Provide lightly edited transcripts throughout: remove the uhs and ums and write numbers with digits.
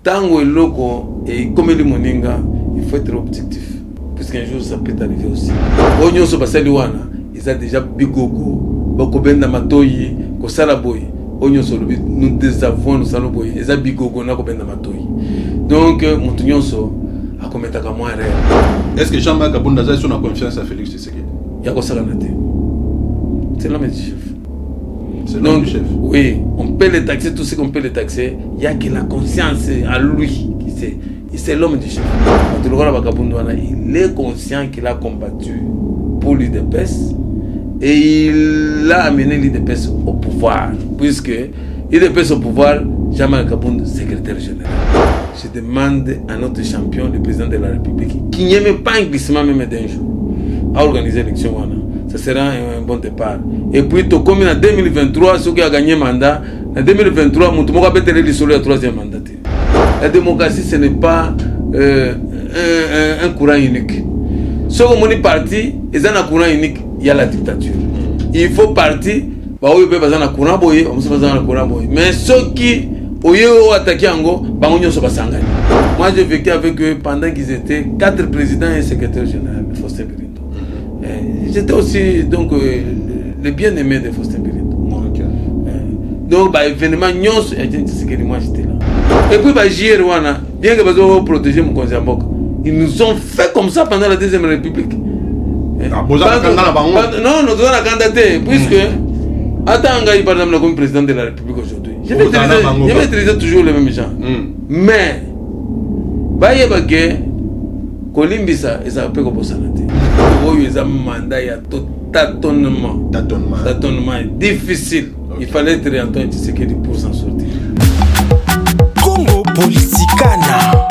Tango et Loco et comme les Moninga, il faut être objectif. Parce qu'un jour ça peut arriver aussi. Onyo so basali wana, ils ont déjà bigogo, bakobenda matoyi, ko salaboy. Onyo so nous désavons nous saloboy, ils ont bigogo na kobenda matoyi. Donc mutunyo so akometa ka moins réel. Est-ce que Jean-Marc Kabunda a son confiance à Félix Tshisekedi? Yako salanate. C'est l'homme du chef. C'est l'homme du chef. Oui, on peut le taxer, tout ce qu'on peut le taxer. Il y a que la conscience à lui. C'est l'homme du chef. Il est conscient qu'il a combattu pour l'UDPS et il a amené l'UDPS au pouvoir. Puisque l'UDPS au pouvoir, Jean-Marc Kabunda, secrétaire général. Je demande à notre champion, le président de la République, qui n'aime pas un glissement même d'un jour, à organiser l'élection. Ça sera un bon départ. Et puis, comme en 2023, ceux qui ont gagné le mandat, en 2023, nous avons été élus le troisième mandat. La démocratie, ce n'est pas un courant unique. Ceux qui ont parti, ils ont un courant unique, il y a la dictature. Il faut partir, mais ceux qui ont attaqué Ango, moi j'ai vécu avec eux pendant qu'ils étaient 4 présidents et secrétaires généraux de Faustin Birindo. J'étais aussi donc le bien-aimé de Faustin Birindo. Donc, événement, moi j'étais là. Et puis, bien que nous protéger mon conseil, ils nous ont fait comme ça pendant la Deuxième République. Non, nous avons candidaté, puisque, attends, par exemple, comme président de la République aujourd'hui, je maîtrisais toujours les mêmes gens. Mais, Kolimbisa, ils ont fait comme ça. Ils ont un mandat, il y a tout tâtonnement. Tâtonnement est difficile. Il fallait être Antoine Tshisekedi pour s'en sortir. Congo Politicana.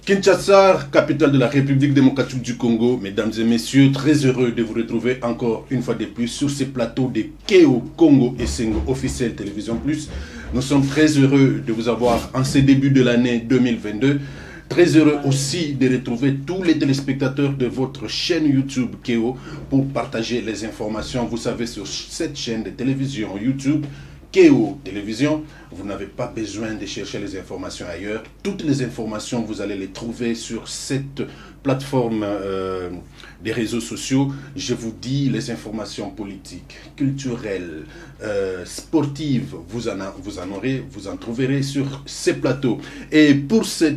Kinshasa, capitale de la République démocratique du Congo. Mesdames et messieurs, très heureux de vous retrouver encore une fois de plus sur ces plateaux de Keo Congo et Sengo officiel Télévision Plus. Nous sommes très heureux de vous avoir en ce début de l'année 2022. Très heureux aussi de retrouver tous les téléspectateurs de votre chaîne YouTube Keo pour partager les informations. Vous savez, sur cette chaîne de télévision YouTube Keo Télévision, vous n'avez pas besoin de chercher les informations ailleurs. Toutes les informations, vous allez les trouver sur cette plateforme des réseaux sociaux. Je vous dis, les informations politiques, culturelles, sportives, vous en trouverez sur ces plateaux. Et pour ce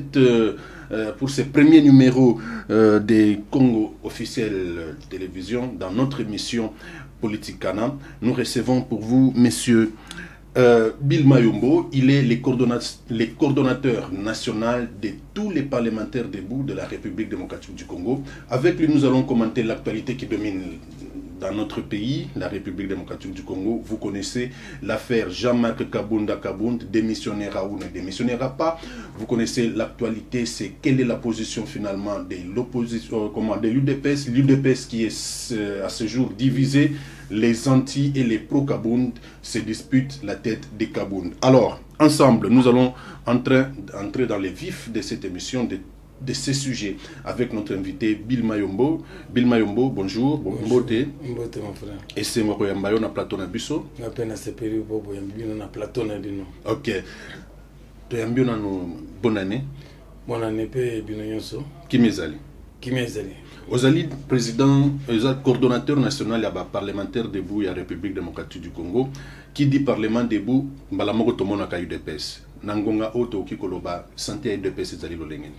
premier numéro des Congo officiel télévision, dans notre émission Politicana, nous recevons pour vous, messieurs, Bill Mayombo. Il est le coordonnateur national de tous les parlementaires debout de la République démocratique du Congo. Avec lui, nous allons commenter l'actualité qui domine dans notre pays, la République démocratique du Congo. Vous connaissez l'affaire Jean-Marc Kabunda, démissionnera ou ne démissionnera pas. Vous connaissez l'actualité, c'est quelle est la position finalement de l'opposition, de l'UDPS. L'UDPS qui est à ce jour divisé. Les anti et les pro-Kabund se disputent la tête des Kabund. Alors, ensemble, nous allons entrer dans les vifs de cette émission, de ces sujets, avec notre invité Bill Mayombo. Bill Mayombo, bonjour. Bonjour, mon frère. Et c'est Moko Yambayo na plateau na biso. Na pena seperi bobo yambino na plateau na dino. Ok. To yambio na no bonne année. Bonne année pe bino yonso. Kimezali. Ozali président, coordonnateur national et parlementaire debout à la République démocratique du Congo. Qui dit parlement debout, Balamoko Tomona ka UDPS. Nangonga Oto Kikoloba, santé UDPS ezali lolengeni.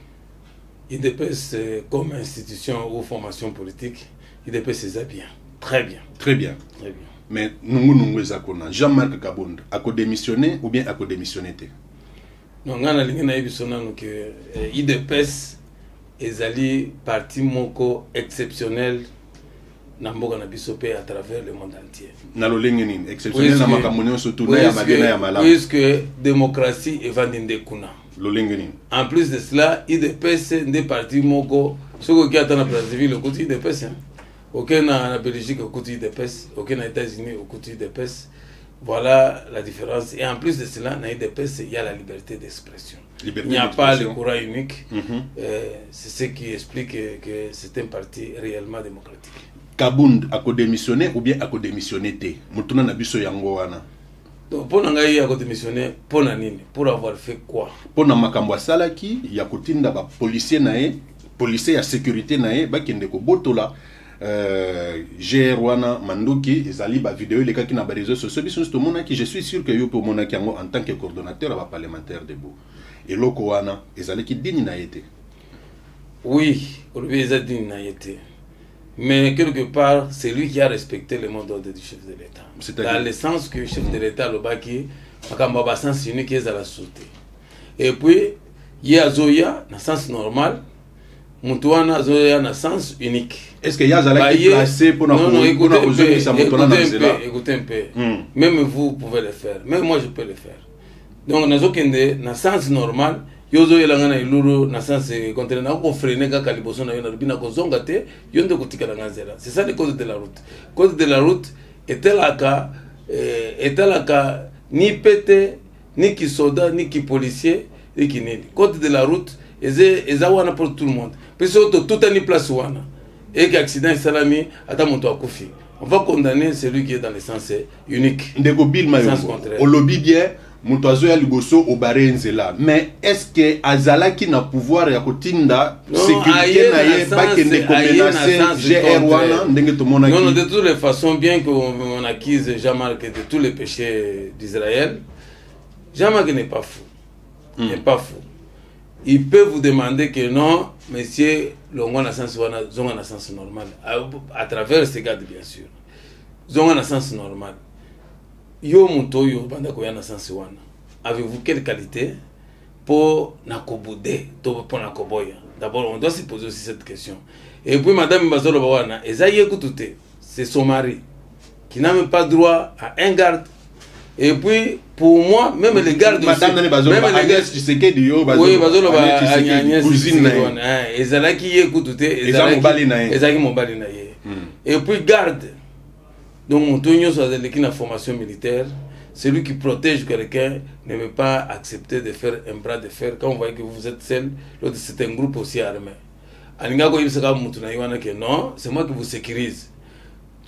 UDPS comme institution ou formation politique, UDPS c'est bien. Très bien. Très bien. Très bien. Mais nous ezakona Jean-Marc Kabunda a démissionné ou bien a démissionné? Non, ngana lingena ebisona que UDPS ezali parti moko exceptionnel na mboka na biso pe à travers le monde entier. Na lolengeni exceptionnel na makamunyo surtout na ya magena ya malamu. Puisque démocratie evandinde kuna. Lolengeni. En plus de cela, UDPS des partis moko soko ki atana Brazzaville au côté UDPS. Aucun na Belgique au côté UDPS, aucun na États-Unis au côté UDPS. Voilà la différence. Et en plus de cela, dans l'UDPS, il y a la liberté d'expression. Il n'y a pas le courant unique. C'est ce qui explique que c'est un parti réellement démocratique. Kabund a démissionné ou bien a démissionné? Mutuna na biso yango wana. Donc pour ngai ya ko démissionner pour nini, pour avoir fait quoi? Pour na makambo salaki ya kotinda ba policier nae, policier ya sécurité nae ba kende ko botola GR wana Manduki ezali ba vidéo les kaki na ba réseaux sociaux biso to mona ki je suis sûr que yo pour mona ki en tant que coordonnateur ba parlementaire debout. Et loko wana ezali ki dini na été. Oui, aujourd'hui ils a dini na été. Mais quelque part, c'est lui qui a respecté le mot d'ordre du chef de l'État. Dans le sens que le chef de l'État, le baki, a sens unique qui est à la sûreté. Et puis, il y a Zoya, dans le sens normal, Moutouana Zoya, dans le sens unique. Est-ce qu'il y a Zala qui est placé pour nous écoutez un peu. Même vous pouvez le faire. Même moi, je peux le faire. Donc, dans le sens normal, yozo yelanga iluru na sens contre na ko freiner ka kaliboso na yona bina ko zonga te yonde ko tikala ngazela. C'est ça le code de la route. Code de la route était là ni pété ni qui soldat ni qui policier et qui nini. Code de la route eza wana pour tout le monde. Puis tout ani place wana. Et qu'accident salami ata moto akufi. On va condamner celui qui est dans le sens unique. Ndeko Bill Mayo. Au lobby bien Moutazo ya liboso au barenzela. Mais est-ce que Azala qui n'a pouvoir ya kotinda sécurité na ye ba kende ko menacer GR wana ndenge to mona ki. Non, de toutes les façons, bien qu'on accuse Jean-Marc de tous les péchés d'Israël, Jean-Marc n'est pas fou. Il n'est pas fou. Il peut vous demander que non, monsieur, l'ongo na sens wana zonga na sens normal à travers ces gars bien sûr. Zonga na sens normal. Yo mutoyo banda ko yana sens wana. Avez-vous quelle qualité pour nakobouder, pour nakoboya? D'abord, on doit se poser aussi cette question. Et puis madame Mbazolo Bawana, Ezaïe écoutez, c'est son mari qui n'a même pas droit à un garde. Et puis pour moi, même les gardes madame même les gardes tu sais que Dio Bazolo. Oui, Bazolo ba Agnès cousine na. Ezala qui écoutez, Ezaïe Mobali na ye. Et puis garde. Donc, Montonio, qui a une formation militaire, celui qui protège quelqu'un ne veut pas accepter de faire un bras de fer. Quand vous voyez que vous êtes seul, l'autre c'est un groupe aussi armé. Non, c'est moi qui vous sécurise.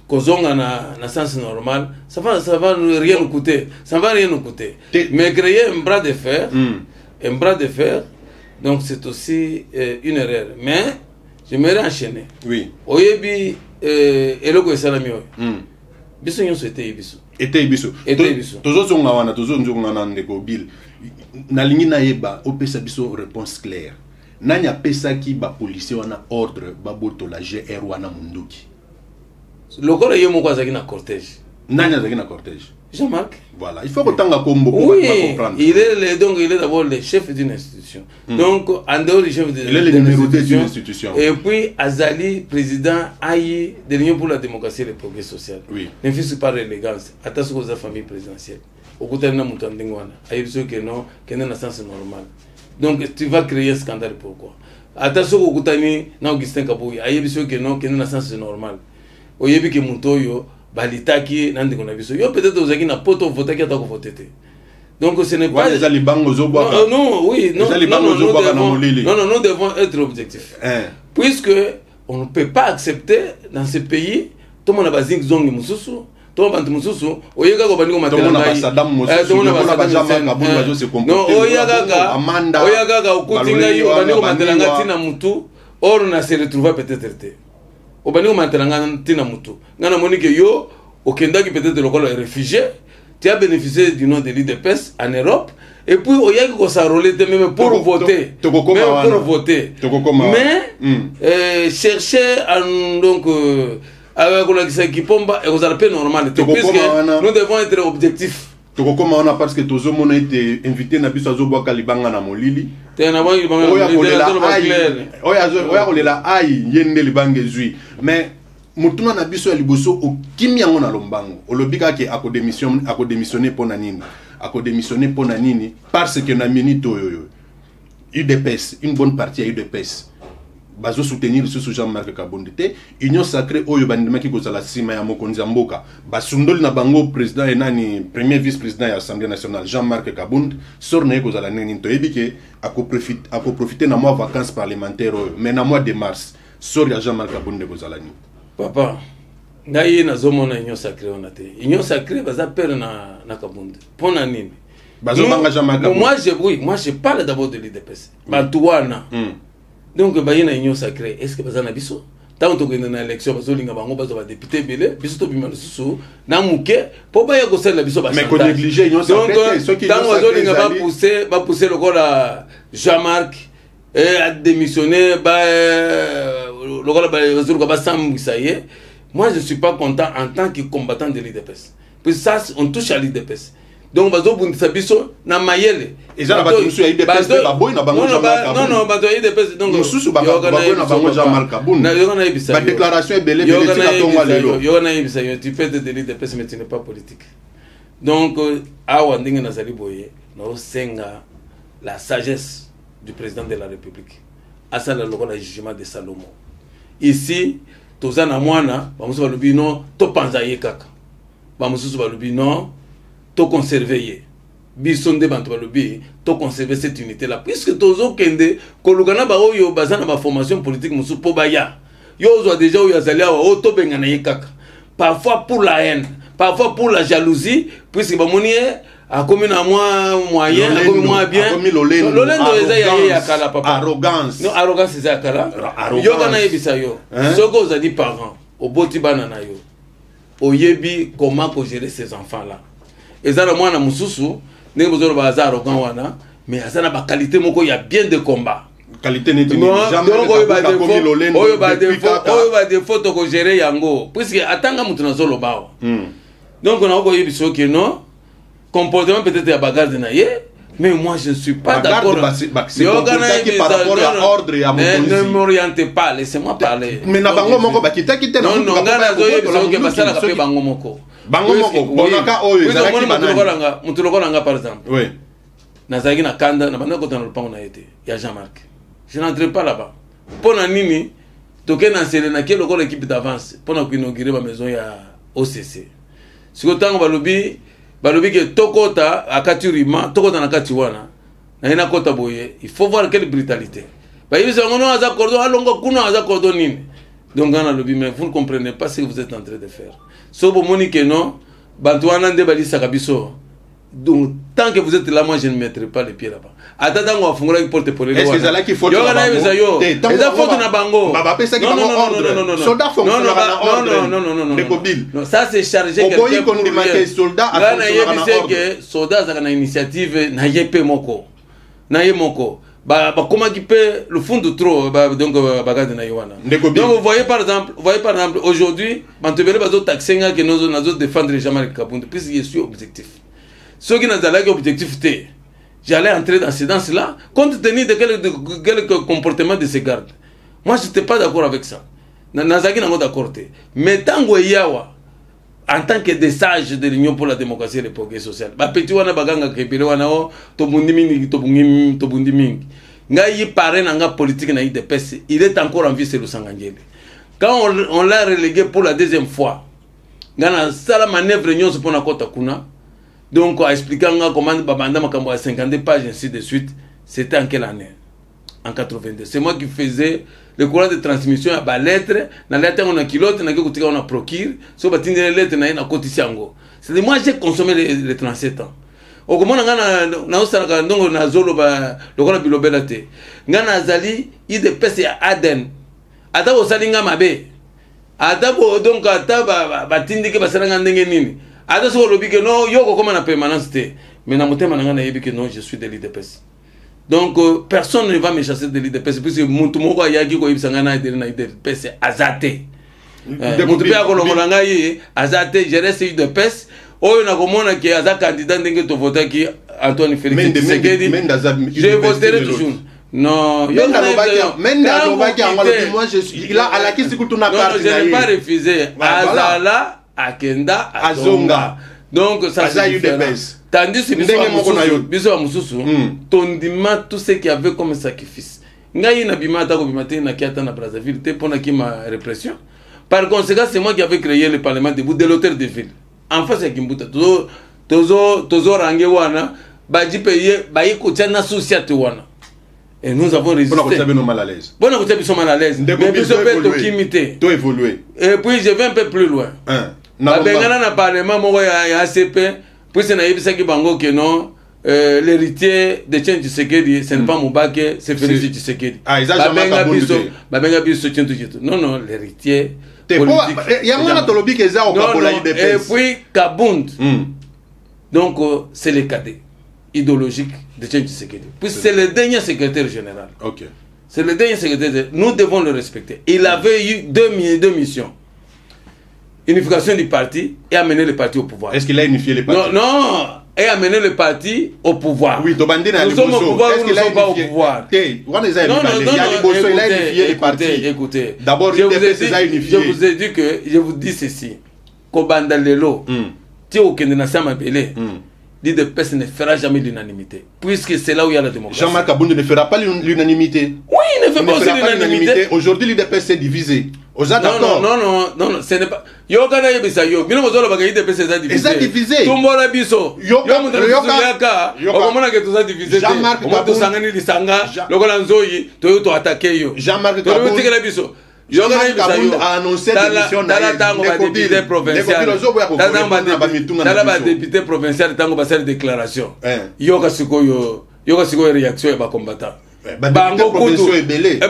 Kozonga na sens normal, ça va rien nous coûter. Ça va rien nous coûter. Mais créer un bras de fer, donc c'est aussi une erreur. Mais j'aimerais enchaîner. Oui. Oyebi, eloko esalamio. Biso nyonso ete biso tozo zonga wana tozo zonga na ndeko Bill na lingi na yeba opesa biso réponse claire nanya pesa ki ba policier wana ordre ba boto la GR wana Munduki lokolo yemo kwa zaki na cortège nanya zaki na cortège Jean-Marc. Voilà, il faut autant combo pour comprendre. Il est d'abord le chef d'une institution. Donc, en dehors du chef il est le numéro 2 d'une institution. Et puis, Azali, président AI de l'Union pour la démocratie et le progrès social. Oui. Ne fils par l'élégance. Attention aux familles présidentielles. Au côté de Namutandingwana. Aïe, que non, qu'il y a un sens normal. Donc, tu vas créer un scandale. Pourquoi? Attention au côté de Augustin Kabouy. Aïe, que non, qu'il y a un sens normal. Oyebi que Moutoyo. Balitaki nandi kona biso yo peut-être ozaki na poto voter ki atako voter. Donc ce n'est pas les alibango zo boka. Non, oui, non. Non, nous devons être objectifs. Puisque on ne peut pas accepter dans ce pays tout le monde a bazing zongi mususu, tout le monde mususu, oyeka ko bandiko matela ngai. Tout le monde a bazama kabulu se comporter. Non, oyaka okutinga yo bandiko matela ngati na mutu, or na se retrouver peut-être. Obani ko mantelanga tina mutu ngana monique yo okendaki peut-être lokolo réfugié tu as bénéficié du nom de l'IDPS en Europe et puis oyaki ko s'enrôler même pour voter mais chercher donc avec la qui pomba et vous allez normal puisque nous devons être objectifs. Comment on a parce que tous hommes ont été invités na biso azo boka libanga na molili tena ba libanga oya la ai yende libanga zui mais mutuna na biso ya liboso o kimia ngona lombango olobika ke akodemissionner pona nini parce que na minito yoyo UDPS une bonne partie à UDPS bazo soutenir ce Jean-Marc Kabondete union sacrée oyo bandima ki kozala sima ya mokonzi ya mboka basundoli na bango président et nani premier vice-président ya Assemblée nationale Jean-Marc Kabond sor na kozala nini to ebike ako profiter na mois vacances parlementaires mais na mois de mars sor ya Jean-Marc Kabonde kozala ni papa ngai nazomona union sacrée on a te union sacrée baza père na Kabunda pona nini moi je parle d'abord de l'IDPS batuana donc bayina union sacrée est-ce que baza na biso tant to kende na élection bazolinga bango bazo ba député belé biso to bima susu na muke po ba yako sala biso ba mais ko négliger union sacrée ceux qui tant bazolinga ba pousser le kola Jean-Marc a démissionné le kola ba sambisa ye. Moi, je ne suis pas content en tant que combattant de l'IDPS. Puis ça, on touche à l'IDPS. Donc, bazo bundisabiso na mayele. Et ça, bazo musu ya IDPS ba boy na bango Jean-Marc Kabunda. Non, bazo IDPS donc musu ba boy na bango Jean-Marc Kabunda. Na yona ibisa. Ba déclaration belé belé tika tonga lelo. Yona ibisa, tu fais de l'IDPS mais tu n'es pas politique. Donc, awa ndinga nazali boye, na senga la sagesse du président de la République. Asa la lokola jugement de Salomon. Ici, toza na mwana bamusu balubi non to panza ye kaka bamusu balubi non to conserver ye bisonde bantu balubi to conserver cette unité là puisque tozo kende kolugana ba oyo bazana ba formation politique musu po baya yo zo déjà oyo azalia o to bengana ye kaka parfois pour la haine parfois pour la jalousie puisque bamoni a comme na moyen a comme moins bien lolendo eza ya kala papa arrogance non arrogance eza kala yo kana yebisa yo soko za di parents oboti bana na yo oyebi comment ko gérer ces enfants là eza na mwana mususu ndenge bozolo ba za arrogant wana mais eza na ba qualité moko ya bien de combat qualité neti ni jamais oyo ba défaut to ko gérer yango puisque atanga mutu na zolo bawo donc on a ko yebisa que non comportement peut-être à bagarre de naïe, mais moi je ne suis pas d'accord. C'est qui par rapport à l'ordre et à mon ne m'orientez pas, laissez-moi parler. Mais na bango moko ba kita kita na non ngana zo yebiso ke basala ka pe bango moko. Bango moko bonaka oyo ezalaki banana. Mutu lokolanga par exemple. Oui. Nazaki na kanda na banda kota na lupango na été. Ya Jean-Marc. Je n'entre pas là-bas. Pona nini toke na selena ke lokolo équipe d'avance pona ko inaugurer ba maison ya OCC. Sikotango balobi balobi que tokota akaturima tokota na katiwana na ina kota boye il faut voir quelle brutalité ba yibisa ngono aza cordon alongo kuna aza cordon nini donc ngana lobi mais vous ne comprenez pas ce que vous êtes en train de faire so bo moni que non bantuana nde balisa kabiso donc tant que vous êtes là moi je ne mettrai pas les pieds là-bas atata ngo afungola ki porte pour les est-ce que ça là qui faut yo kana yibisa yo eza faute na bango ba pesa ki bango ordre soldat fonctionnaire na ordre non ça c'est chargé quelqu'un pour les soldats à fonctionnaire que soldats za na initiative na yepe moko na ye moko ba comment qui peut le fond de trop donc bagade na yowana donc vous voyez par exemple aujourd'hui bantebele bazo taxenga que nous nazo défendre Jean-Marc Kabunda puisque je suis objectif ceux qui n'ont pas objectif T j'allais entrer dans ces danses-là, compte tenu de quel comportement de ces gardes. Moi, je n'étais pas d'accord avec ça. Nazaki n'a pas d'accord. Mais tant que Yawa, en tant que des sages de l'Union pour la démocratie et le progrès social, petit wana baganga kepele wana o to bundi mingi. Ngai paré nanga politique na IDPS, il est encore en vie c'est le Sangangele. Quand on l'a relégué pour la deuxième fois, ngana sala manœuvre nyonso pona kota kuna. Donc, en expliquant comment Babanda Makambo à 52 pages, ainsi de suite, c'était en quelle année? En 82. C'est moi qui faisais le courant de transmission à la lettre. Dans la lettre, on a kilote, on a procure. Si on a une lettre, on a un cotisango. C'est moi j'ai consommé les 37 ans. Au comment on a un zolo, le courant de bilobelate. On a zali, il de pèse à Aden. Atabo salinga mabe. Atabo donc ataba batindike basaranga ndenge nini. Ada so lobi que non yoko comme na permanence té mais na motema nanga na yebi que non je suis de l'IDPS donc personne ne va me chasser de l'IDPS puisque mutu moko yaki ko ibisanga na IDPS azate mutu pe akolongola ngai azate je reste UDPS oyo na komona ki aza candidat ndenge to voter ki Antoine Félix Tshisekedi je voterai toujours. Non, moi je suis il a à la question que tu n'as pas je n'ai pas refusé azala Akenda Azonga. Donc ça c'est différent. Tandis que biso mususu tondima tout ce qu'il y avait comme sacrifice. Ngai na bimata ko bimate na kiata na Brazzaville te pona ki ma répression. Par conséquent, c'est moi qui avais créé le parlement de l'hôtel de ville. En face à Kimbuta tozo range wana baji paye bayi ko tana société wana. Et nous avons résisté. Bon, on mal à l'aise. Bon, on est mal à l'aise. Mais nous sommes évolué. Et puis je vais un peu plus loin. Dans le Parlement, il y a ACP. Puis c'est que non. L'héritier de Tien Tshisekedi, ce n'est pas Moubake, c'est Félix Tshisekedi. Ah, ils ont jamais Non, non, l'héritier. Il y a un tolobi qui est au UDPS. Et puis Kabound. Donc, c'est le cadet idéologique de Tien Tshisekedi. Puis c'est le dernier secrétaire général. Ok. C'est le dernier secrétaire général. Nous devons le respecter. Il avait eu deux missions. Unification du parti et amener le parti au pouvoir. Est-ce qu'il a unifié le parti? Non, non. Et amener le parti au pouvoir. Oui, nous sommes au pouvoir ou nous ne sommes pas au pouvoir. Non, écoutez. D'abord, je vous ai dit que, je vous dis ceci. Kobandalelo, Théo Kendena Belé, l'IDPS ne fera jamais l'unanimité. Puisque c'est là où il y a la démocratie. Jean-Marc Abound ne fera pas l'unanimité. Oui, il ne fera pas l'unanimité. Aujourd'hui, l'IDPS s'est divisé. Non, ce n'est pas. Yokana yebisa yo. Bino mozola baka IDPS est divisé. Ils sont divisés. Tumbola biso. Yoka. Okomona ke tuza divisé. Jean-Marc Abound. Omo sangani lisanga. Lokola nzoyi toyo to attaquer yo. Jean-Marc Abound. Toyo tikela biso. Jean-Marc Abound a annoncé démission dans la tango ba député provincial. Dans la député provincial tango ba faire déclaration. Yoka sikoyo réaction ya ba combattant. Bango kutu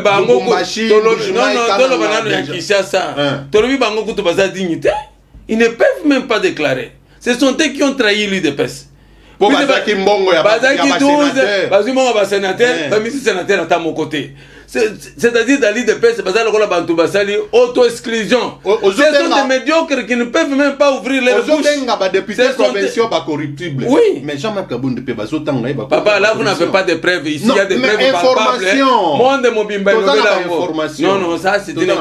bango kutu tolo banano ya Kinshasa tolobi bango kutu baza dignité, ils ne peuvent même pas déclarer. Ce sont eux qui ont trahi l'UDPS. Pour bazaki mbongo ya sénateur bazimo ba sénateur ba misi sénateur à mon côté. C'est-à-dire dans l'UDPS baza lokola bantu basali auto-exclusion. Ce sont des médiocres qui ne peuvent même pas ouvrir les bouches. Députés provinciaux pas corruptibles. Oui. Mais Jean-Marc Abound peut pas autant là. Papa, là vous n'avez pas de preuves. Ici il y a des preuves palpables. Monde mobimba non, ça c'est une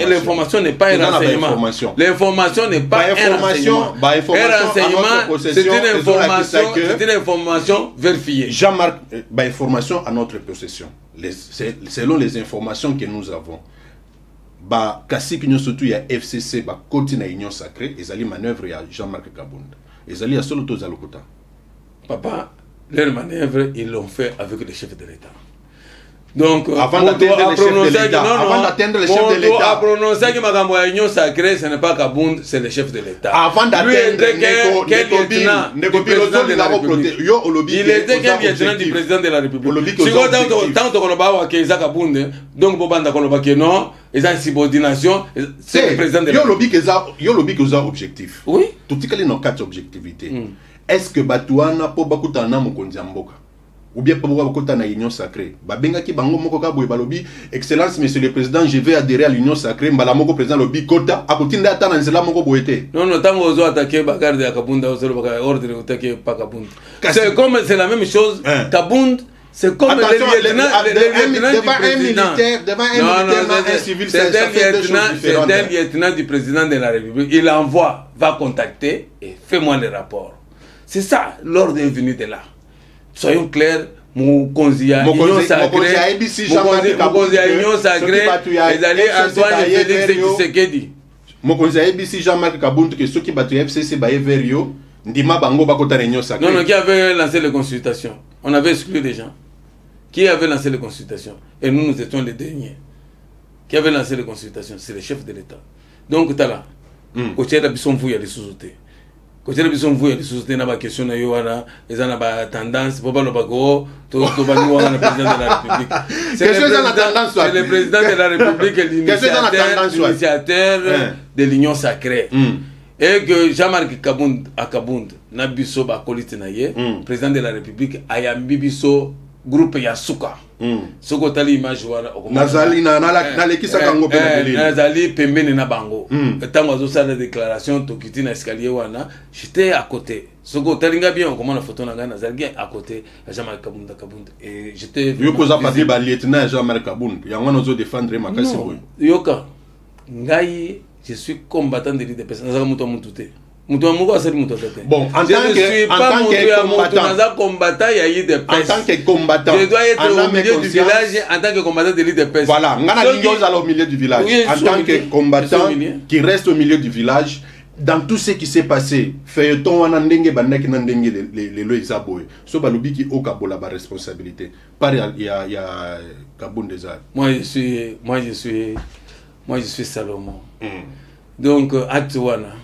l'information n'est pas un renseignement. L'information n'est pas un renseignement. C'est une information vérifiée. Jean-Marc, information à notre possession. Selon les informations que nous avons, kasi kinyo surtout ya FCC ba koti na union sacrée, ezali manœuvre ya Jean-Marc Abound. Ezali ya solo toza lokuta. Papa, leur manœuvre ils l'ont fait avec le chef de l'État. Donc avant d'atteindre le chef de l'État, a prononcé que makambo ya union sacrée ce n'est pas Kabound, c'est le chef de l'État. Avant d'atteindre il était qu'un lieutenant du président de la République. Si tant que Koloba wa Keza Kabound, donc Bobanda Koloba que non, ils ont subordination, c'est le président de la République. Yo lobby que ça objectif. Oui. Tout ce nos quatre objectivités. Est-ce que Batouana po bakuta na mokonzi mboka? Ou bien pour bakota na union sacrée babenga ki bango moko ka boye balobi excellence monsieur le président je vais adhérer à l'union sacrée mbala moko président lobi kota akotinda ata na nzela moko boyete non tango ozo attaquer bagarde ya Kabunda ozo baka ordre attaquer pas Kabunda c'est comme c'est la même chose Kabound c'est comme le lieutenant du président de la République il envoie va contacter et fais-moi le rapport c'est ça l'ordre est venu de là. Soyons clairs, Mokonzi a union sacrée, les alliés Antoine et Félix Tshisekedi. Mokonzi a ABC Jean-Marc Abound que ceux qui battent FCC baye vers yo, ndima bango bakota union sacrée. Non, qui avait lancé les consultations. On avait exclu des gens. Qui avait lancé les consultations? Et nous étions les derniers. Qui avait lancé les consultations? C'est le chef de l'État. Donc, Tala, Kotier Abisson Fouya les sous-outés. Quand ils ont vu les sociétés na ba question na yo wana eza na ba tendance pour ba lo bago to ba ni wana président de la République c'est le président de la République l'initiateur de l'union sacrée et que Jean-Marc Abound na biso ba kolite na ye président de la République ayambi biso groupe ya suka soko tali image wana nazali na lekisa kango pembeni nazali pembeni na bango tango azo sala déclaration to kiti na escalier wana j'étais à côté soko talinga bien on comment la photo na ngana nazali à côté ya Jean-Marc Abound et j'étais yo koza parti ba lieutenant Jean-Marc Abound ya ngana zo défendre makasi boy yoka ngai je suis combattant de l'UDPS nazaka muto mutute. Bon, en tant que combattant, je dois être au milieu du village en tant que combattant de l'UDPS. Voilà, au milieu du village. En tant que combattant qui reste au milieu du village, dans tout ce qui s'est passé, feuilleton wana ndenge bandaki na ndenge les lois isaboy. So balobi ki okabola ba responsabilité. Par il y a Kabundeza. Moi je suis Salomon. Donc acte wana.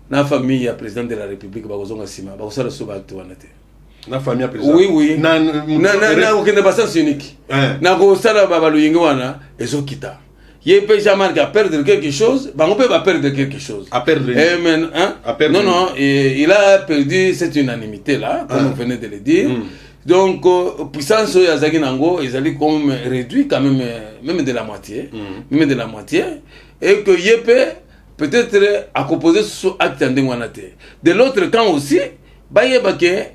Na famille ya président de la République bakozonga sima, bakosala so ba acte wana te. Na famille président. Oui. Na okende ba sens unique. Na ko sala ba baluyingi wana ezokita. Il peut jamais perdre quelque chose, on peut pas perdre quelque chose. À perdre. Non, il a perdu cette unanimité là, comme vous venez de le dire. Donc, puissance Yazagi Nango, ils allaient comme réduit quand même de la moitié, même de la moitié, et que Yepé peut-être à composer ce acte en démonaté. De l'autre camp aussi, Bayebake,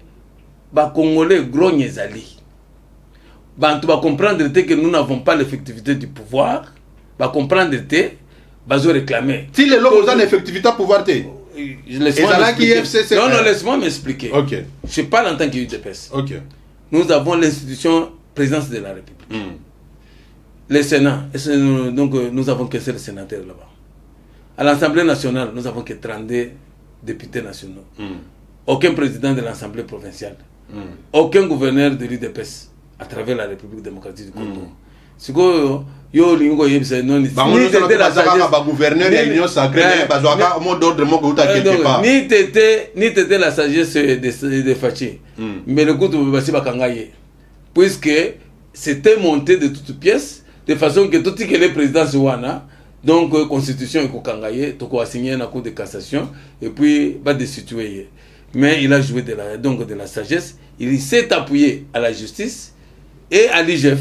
Congolais gros Nyezali. Tu vas comprendre que nous n'avons pas l'effectivité du pouvoir. Va comprendre te bazo réclamer si les lots ont effectivité pouvoir te laisse-moi m'expliquer. OK, je parle en tant qu'UDPS. OK, nous avons l'institution présidence de la République, le Sénat, donc nous avons que seul sénateur là-bas. À l'Assemblée nationale nous avons que 32 députés nationaux, aucun président de l'Assemblée provinciale, aucun gouverneur de l'UDPS à travers la République démocratique du Congo. Si yo lingo yebisa non ni tete la sagesse ba gouverneur de l'union sacrée bazoaka mot d'ordre mo ko ta quelque part ni tete la sagesse de Fachi mais le coup basi bakangaye puisque c'était monté de toutes pièces de façon que tout que le président Zouana donc constitution ko kangaye to ko assigner na cour de cassation et puis va destituer, mais il a joué de la sagesse, il s'est appuyé à la justice et à l'IGF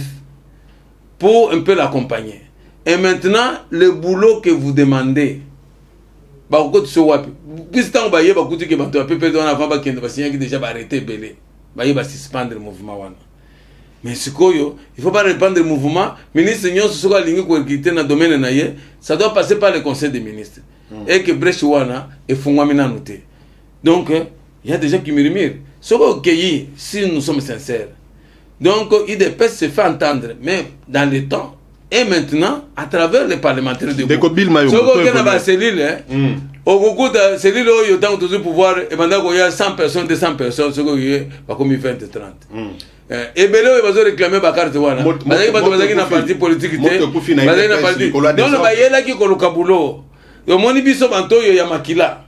pour un peu l'accompagner. Et maintenant, le boulot que vous demandez, puisque on va y avoir que déjà arrêté belé, va suspendre le mouvement. Mais ce qu'il il faut pas répandre le mouvement. Ministre Nyon Sosoka Lingi ko quitter dans domaine naie, ça doit passer par le conseil des ministres. Et que brèche wana et fongwamina noté. Donc il y a des gens qui murmurent. Si nous sommes sincères. Donc, IDPS se fait entendre, mais dans le temps, et maintenant, à travers les parlementaires de Gouvernement. Cellule où il y a toujours pouvoir, et maintenant qu'il y a 100 personnes, 200 personnes, ce qu'il y a comme 20 et 30. Et bien là, il va réclamer la carte. Il y a un parti politique. Non, il y a là qui est le Kabulo. Il y a un biso banto, il y a Makila.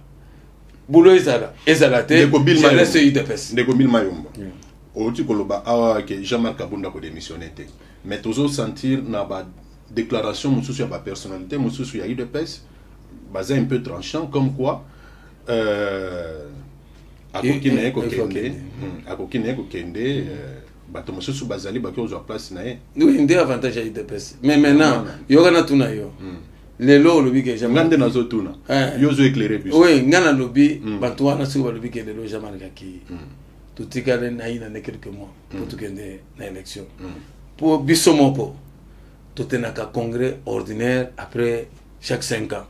Boulot est là. Et ça l'a été. Je laisse IDPS. Oti koloba awa que Jean-Marc Kabunda ko démissionner té mais toujours sentir na ba déclaration mususu ya ba personnalité mususu ya UDPS basé un peu tranchant comme quoi akokine ko kende bato mususu bazali ba ko zo place na ye oui ndé avantage ya UDPS mais maintenant yogana tuna yo lelo lobi que Jean-Marc ngande nazo tuna yo zo éclairer plus oui ngana lobi bato wana su lobi que lelo Jean-Marc ki tout est calé dans quelques mois pour tout gagner dans l'élection. Pour Bissomoko, tout est un congrès ordinaire après chaque 5 ans.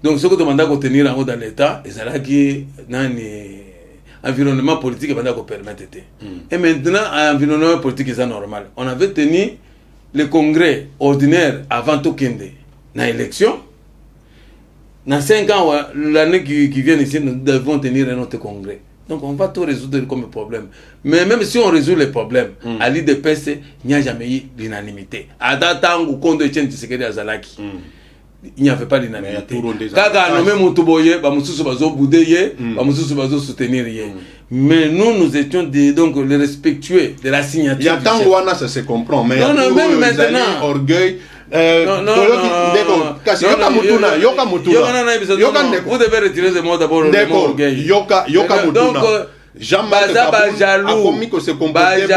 Donc ce que tu demandes à tenir en haut dans l'État, c'est là qui dans l'environnement politique va permettre. Et maintenant, l'environnement politique est normal. On avait tenu le congrès ordinaire avant tout gagner dans l'élection. Dans 5 ans, l'année qui vient ici, nous devons tenir un autre congrès. Donc on va tout résoudre comme problème. Mais même si on résout les problèmes, à l'IDPS, il n'y a jamais eu l'unanimité. À datant où compte Etienne Tshisekedi Azalaki, il n'y avait pas l'unanimité. Quand on a nommé Moutouboye, Bamoussou Bazo Boudeye, Bamoussou Bazo soutenir. Mais nous étions donc les respectueux de la signature. Il y a tant que ça se comprend, mais non, même maintenant, orgueil. Vous devez retirer ce mot d'abord. Yoka Mutuna. Jean-Marc Kabunda a commis que se comporter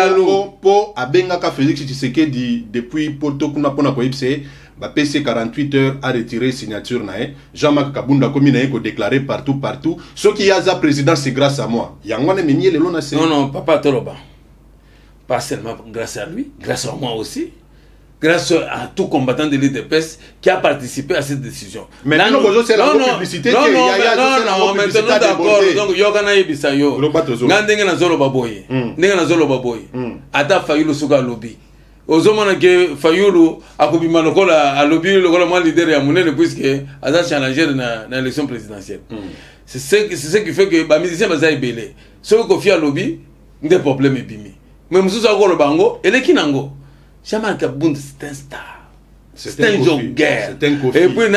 pour Abengaka Félix Tshisekedi depuis Porto Kuna Pona Koipse, PC 48 heures a retiré signature nae. Jean-Marc Kabunda commis nae ko déclaré partout. Ce qui a za président c'est grâce à moi. Yangwane Menye le lona c'est. Non, Papa Toroba. Pas seulement grâce à lui, grâce à moi aussi. Grâce à tout combattant de l'IDPS qui a participé à cette décision. Mais non, c'est la publicité. Non, maintenant d'accord. Donc, Yogana Ibisayo. Nandenge na Zolo Baboye. Ndenga na Zolo Baboye. Ata Fayulu Suga Lobby. ozomona ke Fayulu akobima lokola alobi lokola moi leader ya monene puisque aza challenger na élection présidentielle. C'est ce qui fait que ba musicien baza ebele. Ce que Kofi alobi nde problème ebimi. Mais mususu akolo bango eleki nango. Jean-Marc Kabound c'est un star. C'est un joker. Et puis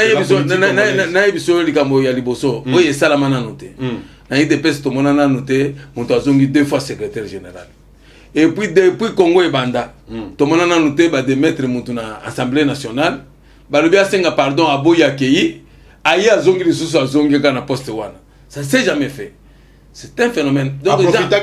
na ebiso likambo ya liboso. Oye salama na noté. Na IDPS to mona na noté, moto azongi 2 fois secrétaire général. Et puis depuis Congo et Banda, tout le monde a noté de mettre na Assemblée nationale, balobi asenga pardon à Boya Kei, aïe a zongi sous à zongi kana poste wana. Ça s'est jamais fait. C'est un phénomène. Donc non, profita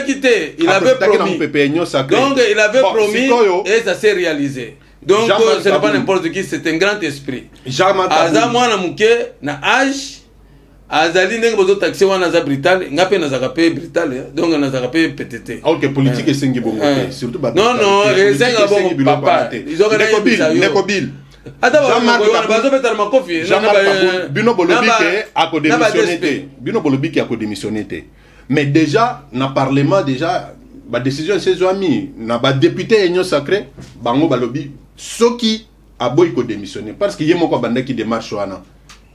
qui était, il avait promis. Donc il avait promis et ça s'est réalisé. Donc ce n'est pas n'importe qui, c'est un grand esprit. Aza mwana muke na âge azali ndenge bozo taxi wana za brital ngape na zakape brital donc na zakape PTT. OK, politique et sengi bongo surtout ba. Non, les senga bongo papa. Ils ont gagné Nekobil. Jean-Marc bazo betal makofi. Bino Bolobi ke akodémissionné. Bino Bolobi ke akodémissionné. Mais déjà na parlement déjà ba décision ses amis na ba député union sacré bango balobi soki aboy ko démissionner parce que yemo ko banda ki démarche wana.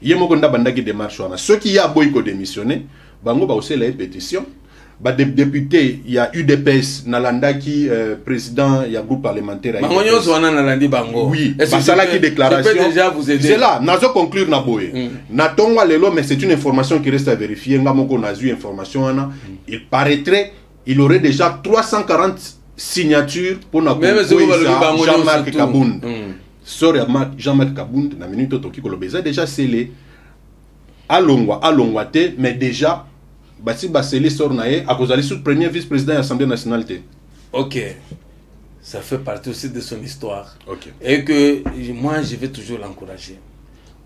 Yemo ko nda banda ki démarche wana. Ceux qui a boy ko démissionner bango ba aussi la pétition. Ba député il y a UDPS nalanda qui président il y a groupe parlementaire bango nyonso wana nalandi bango. Oui, c'est ça là qui déclaration. Je peux déjà vous aider. C'est là nazo conclure na boye. Na tongwa lelo mais c'est une information qui reste à vérifier ngamoko nazu information wana. Il paraîtrait il aurait déjà 340 signatures pour na Jean-Marc Kabound. Sorry Jean-Marc Kabound na minute toki kolobeza déjà scellé alongwa te mais déjà basi baseli sort naé à cause sous premier vice-président de l'Assemblée nationale. OK. Ça fait partie aussi de son histoire. OK. Et que moi je vais toujours l'encourager.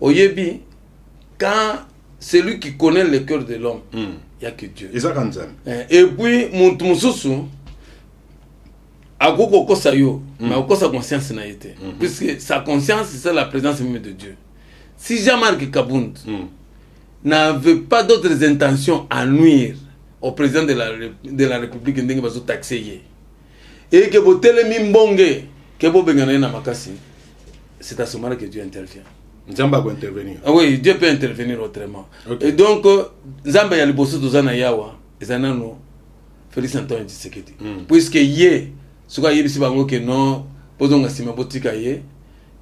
Oyebi quand celui qui connaît le cœur de l'homme, il n'y a que Dieu. Et puis Moutmoussousou Agoko Kosayo, mais au sa conscience n'a été. Puisque sa conscience, c'est la présence même de Dieu. Si Jean-Marc Kabound n'avait pas d'autres intentions à nuire au président de la République, et que vous télémimbonge, que vous bengane na makasi, c'est à ce moment-là que Dieu intervient. Zamba peut intervenir. Ah oui, Dieu peut intervenir autrement. Okay. Et donc, Zamba yali bosso dozana yawa, ezanano Félix Antoine Tshisekedi. Puisque yé, soka yebisi bango que non, posonga sima botika yé,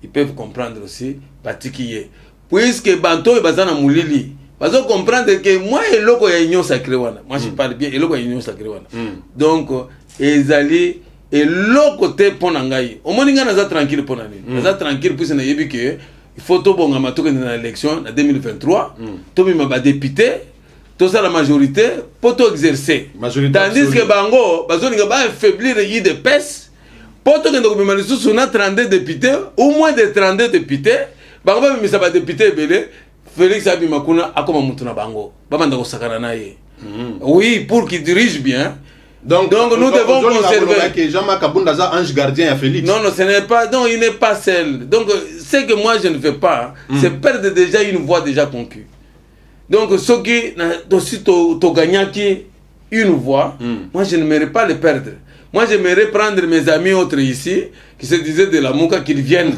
ils peuvent comprendre aussi batiki yé. Puisque banto e bazana mulili, bazo comprendre que moi et loko ya union sacrée wana. Moi je parle bien et loko ya union sacrée wana. Donc ezali et l'autre côté ponangai. Au moins ninga naza tranquille ponani. Naza tranquille puisque na yebi que il faut tout bon à dans l'élection en 2023. Tout le monde député, tout ça la majorité pour tout exercer. Tandis que Bango, Bazo va affaiblir les de PES. Pour tout que nous avons 32 députés, au moins de 32 députés, Bango va mettre sa député belé. Félix Abimakuna a comme Moutuna Bango. Babanda Sakarana. Oui, pour qu'il dirige bien. Donc nous devons conserver que Jean-Marc Kabound a ange gardien à Félix. Non, ce n'est pas, non, il n'est pas seul. Donc ce que moi je ne fais pas, c'est perdre déjà une voix déjà conquise. Donc ceux qui aussi gagnent une voix, moi je n'aimerais pas le perdre. Moi j'aimerais prendre mes amis autres ici qui se disaient de la Mouka qu'ils viennent.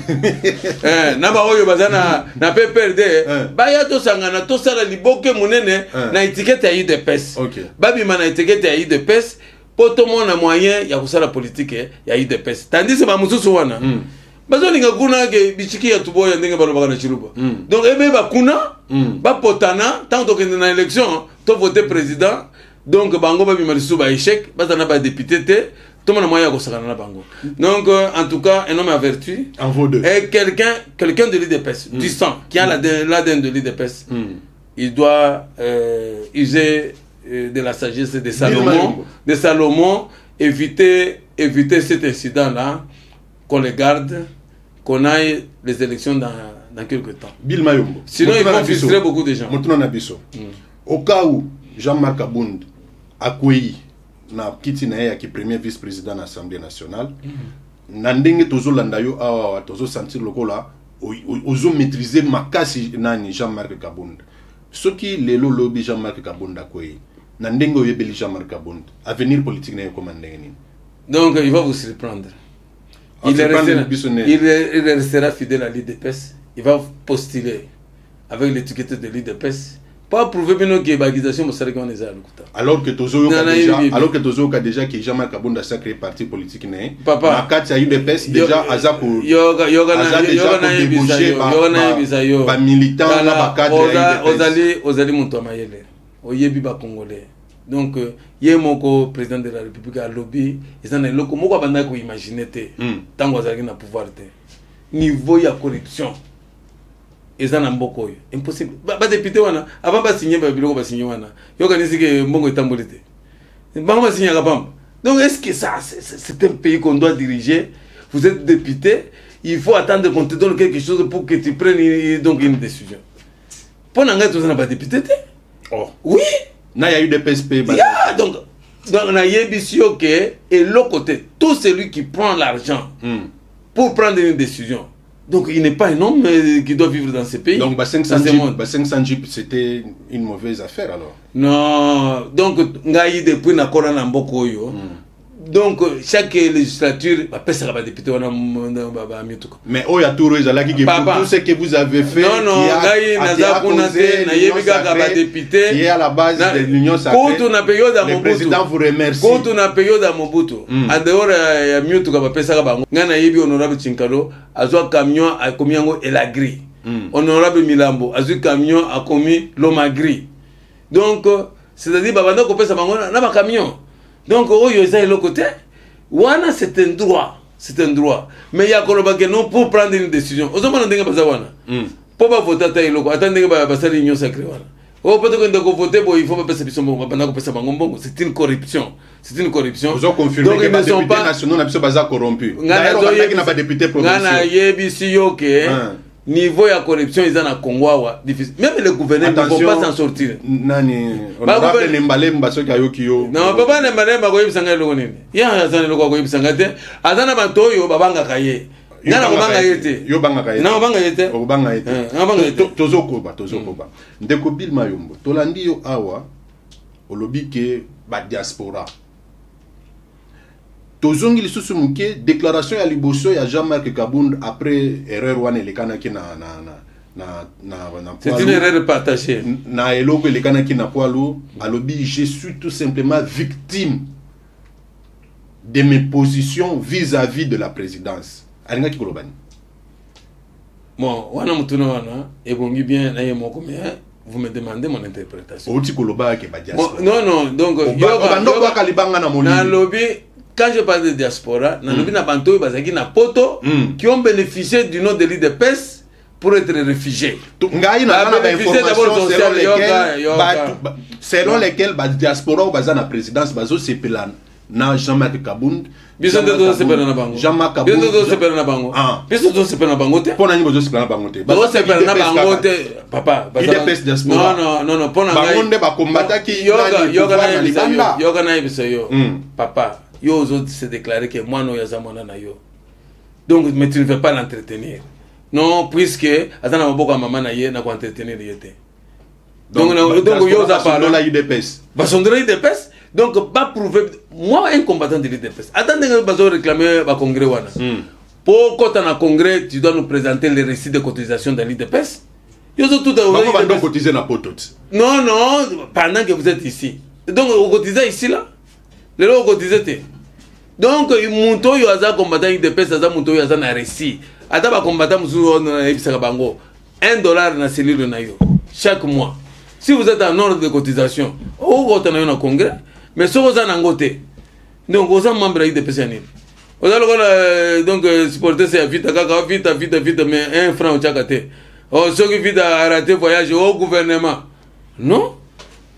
Naba oyo bazana na pe perdre. Baya to sangana to sala liboke munene na étiquette ya UDPS. Babi mana étiquette ya UDPS. Pour tout le monde a moyen, il y a aussi la politique, il y a eu des pestes. Tandis que c'est pas wana. Bazo ninga kuna ke bichiki ya tubo ya ndenge balo bakana chiruba. Donc ebe ba kuna, ba potana, tant que dans l'élection, to voter président, donc bango ba bimalisu ba échec, ba tana ba député te, tout le monde a moyen ko sakana na bango. Donc en tout cas, un homme averti. En vaut deux. Et quelqu'un de l'IDPS, du sang, qui a l'ADN de l'IDPS, il doit user de la sagesse de Salomon, éviter cet incident-là, qu'on le garde, qu'on aille les élections dans quelques temps. Sinon, ils vont frustrer beaucoup de gens. Au cas où Jean-Marc Kabound a accueilli na kiti na ya ki premier vice-président de l'Assemblée nationale, nandenge tozo landayo awa tozo sentir lokola ozo maîtriser makasi nani Jean-Marc Kabound. Ce qui lelo lobby Jean-Marc Kabound accueilli. Nandenge oyebeli Jean-Marc Kabound avenir politique na yokomandenge nini. Donc il va vous surprendre. Il restera fidèle à l'IDPS. Il va postuler avec l'étiquette de l'IDPS. Pas prouver que l'accusation est alors que Tozo a déjà que Jean-Marc Kabunda a sacré parti politique né. Papa, quand il y a eu des PES déjà aza pour débouché par militants là ozali muntu amayele oyebi ba congolais. Donc yé moko président de la République a lobby ezana eloko moko banda ko imaginer te tango azali na pouvoir te. Niveau ya corruption ezana mboko yo impossible ba député wana avant ba signer ba biloko ba signer wana yoka nisike mbongo etamboli te ba ba signer kapamba. Donc est-ce que ça c'est un pays qu'on doit diriger? Vous êtes député, il faut attendre qu'on te donne quelque chose pour que tu prennes donc une décision. Pour n'engager tout ça n'a pas député. Oh oui. Il y a eu des PSP. Donc on a yébissio que et l'autre côté tout celui qui prend l'argent pour prendre une décision. Donc il n'est pas un homme qui doit vivre dans ce pays. Donc 500 jeeps c'était une mauvaise affaire alors. Non, donc ngai depuis na corona mboko yo. Donc chaque législature va pas député on a mais il y a tout ce que vous avez fait non député qui est à la base de l'Union sacrée. Le président vous remercie. Quand on a payé dans Mobutu en dehors ya mieux tout pesa bango ngana yebi honorable Chinkalo azwa camion a komi yango elagri honorable Milambo azwa camion a komi Lomagri. Donc c'est-à-dire babanda ko pesa bango na ba camion. Donc, c'est un droit. C'est un droit. Mais il y a que non pour prendre une décision. Pour pas voter, l'Union sacrée. Il faut pas c'est une corruption. C'est une corruption. Vous avez confirmé que les députés nationaux n'ont pas corrompu. D'ailleurs, il n'y a pas de députés provinciaux. Niveau de corruption, ils sont à Congo. Même les gouverneurs ne vont pas s'en sortir. Nani, honorable Nembale Mbaso Kayokio. Non, papa Nembale Mbagoye Bisanga Logoni. Ya Hazan Logoye Bisanga te. Azana Bantoyo Babanga Kaye. Nana Obanga Yete. Yo Banga Kaye. Na Obanga Yete. Obanga Yete. Tozo Koba. Ndeko Bill Mayombo. Tolandi yo awa. Olobi ke ba diaspora. Tozongi lisusu muke déclaration ya liboso ya Jean-Marc Kabunda après erreur wana elekana ki na c'est une erreur partagée na eloko elekana ki na poalo alobi je suis tout simplement victime de mes positions vis-à-vis de la présidence alinga ki kolobani bon wana mutuna wana ebongi bien na yemo comme vous me demandez mon interprétation oti koloba ke ba diaspora non donc yoga kalibanga na moni na lobby. Quand je parle de diaspora, qui ont bénéficié du nom de l'IDPS pour être réfugiés. Selon lesquels la diaspora ou la présidence, na Jean-Marc Kabunda. Jean-Marc Papa. Papa. Yo autres se déclarer que moi non yazamona na yo. Donc mais tu ne veux pas l'entretenir. Non puisque azana maboko maman na ye na ko entretenir yete. Donc yo za parler la UDPS. Ba sondra UDPS. Donc pas prouver moi un combattant de l'UDPS. Attendez que bazo réclamer ba congrès wana. Pour quand on a congrès, tu dois nous présenter les récits de cotisation de l'UDPS. Yo tout va cotiser na potot. Non, pendant que vous êtes ici. Donc vous cotisez ici là. Les gens cotisent. Donc, Munto Yaza combattant de pèse, Munto Yaza na récit. Ataba combattant $1 na cellule na yo chaque mois. Si vous êtes en ordre de cotisation, vous êtes en congrès, mais si vous êtes en côté, donc vous êtes membre de PCN. Vous allez donc supporter ces vite, mais 1 franc au Tchakate. Oh, ceux qui vite à arrêter voyage au gouvernement. Non,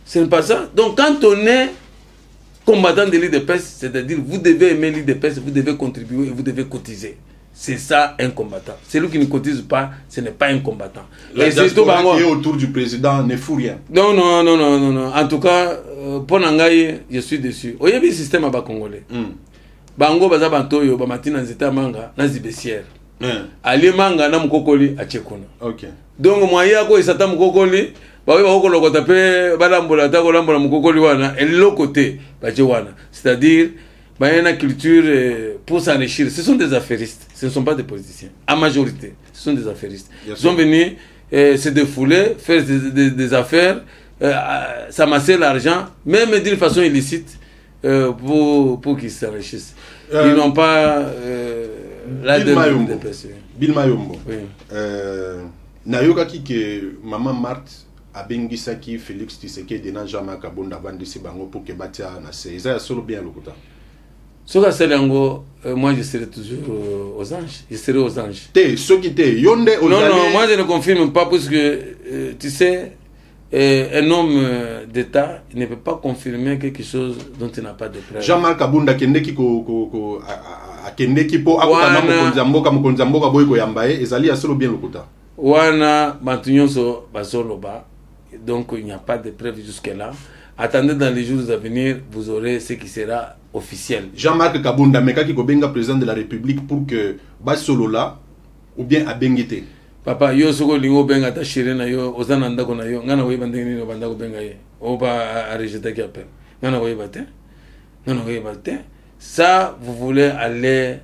ce n'est pas ça. Donc, quand on est combattant de l'IDPS, c'est-à-dire vous devez aimer l'IDPS, vous devez contribuer et vous devez cotiser. C'est ça un combattant. Celui qui ne cotise pas, ce n'est pas un combattant. La diaspora qui est autour du président ne fout rien. Non. En tout cas, pour Nangaye, je suis déçu. Il y a un système à bas congolais. Bango baza bantoyo ba matina nzeta manga na zibesière. Ali manga na mukokoli a Tchekona. OK. Donc moya ko isata mukokoli ba ko lokota pe balambola ta ko lambola mukokoli wana et l'autre côté ba wana. C'est-à-dire bah, il y a une culture pour s'enrichir. Ce sont des affairistes, ce ne sont pas des politiciens. En majorité, ce sont des affairistes. Ils sont venus se défouler, faire des affaires, s'amasser l'argent, même d'une façon illicite, pour qu'ils s'enrichissent. Ils n'ont pas la demande de personnes. Bill Mayombo. Oui. Nayoka ki que Maman Marthe abengisaki Félix Tshisekedi na Jean-Marc Kabunda bandisi bango pour que batia na se. Ils a solo bien le kota. Soka Selango, moi je serai toujours aux anges. Je serai aux anges. Ceux qui étaient Yonde aux Non, non, moi je ne confirme pas parce que, tu sais, un homme d'État ne peut pas confirmer quelque chose dont il n'a pas de preuve. Jean-Marc Kabunda kendeki kendeki po akutana mukonza mboka boyko yambaye ezali ya solo bien le kota. Wana Bantunyonso Bazoloba, donc il n'y a pas de preuve jusque-là. Attendez dans les jours à venir, vous aurez ce qui sera officiel. Jean-Marc Kabunda mekaki kobenga président de la République pour que basolo là ou bien abengite. Papa yo soko lingo benga ta shirena yo ozana ndako na yo ngana we bandeni no bandako benga ye. O ba a rejeté qui appelle. Ngana we bate. Non we bate. Ça vous voulez aller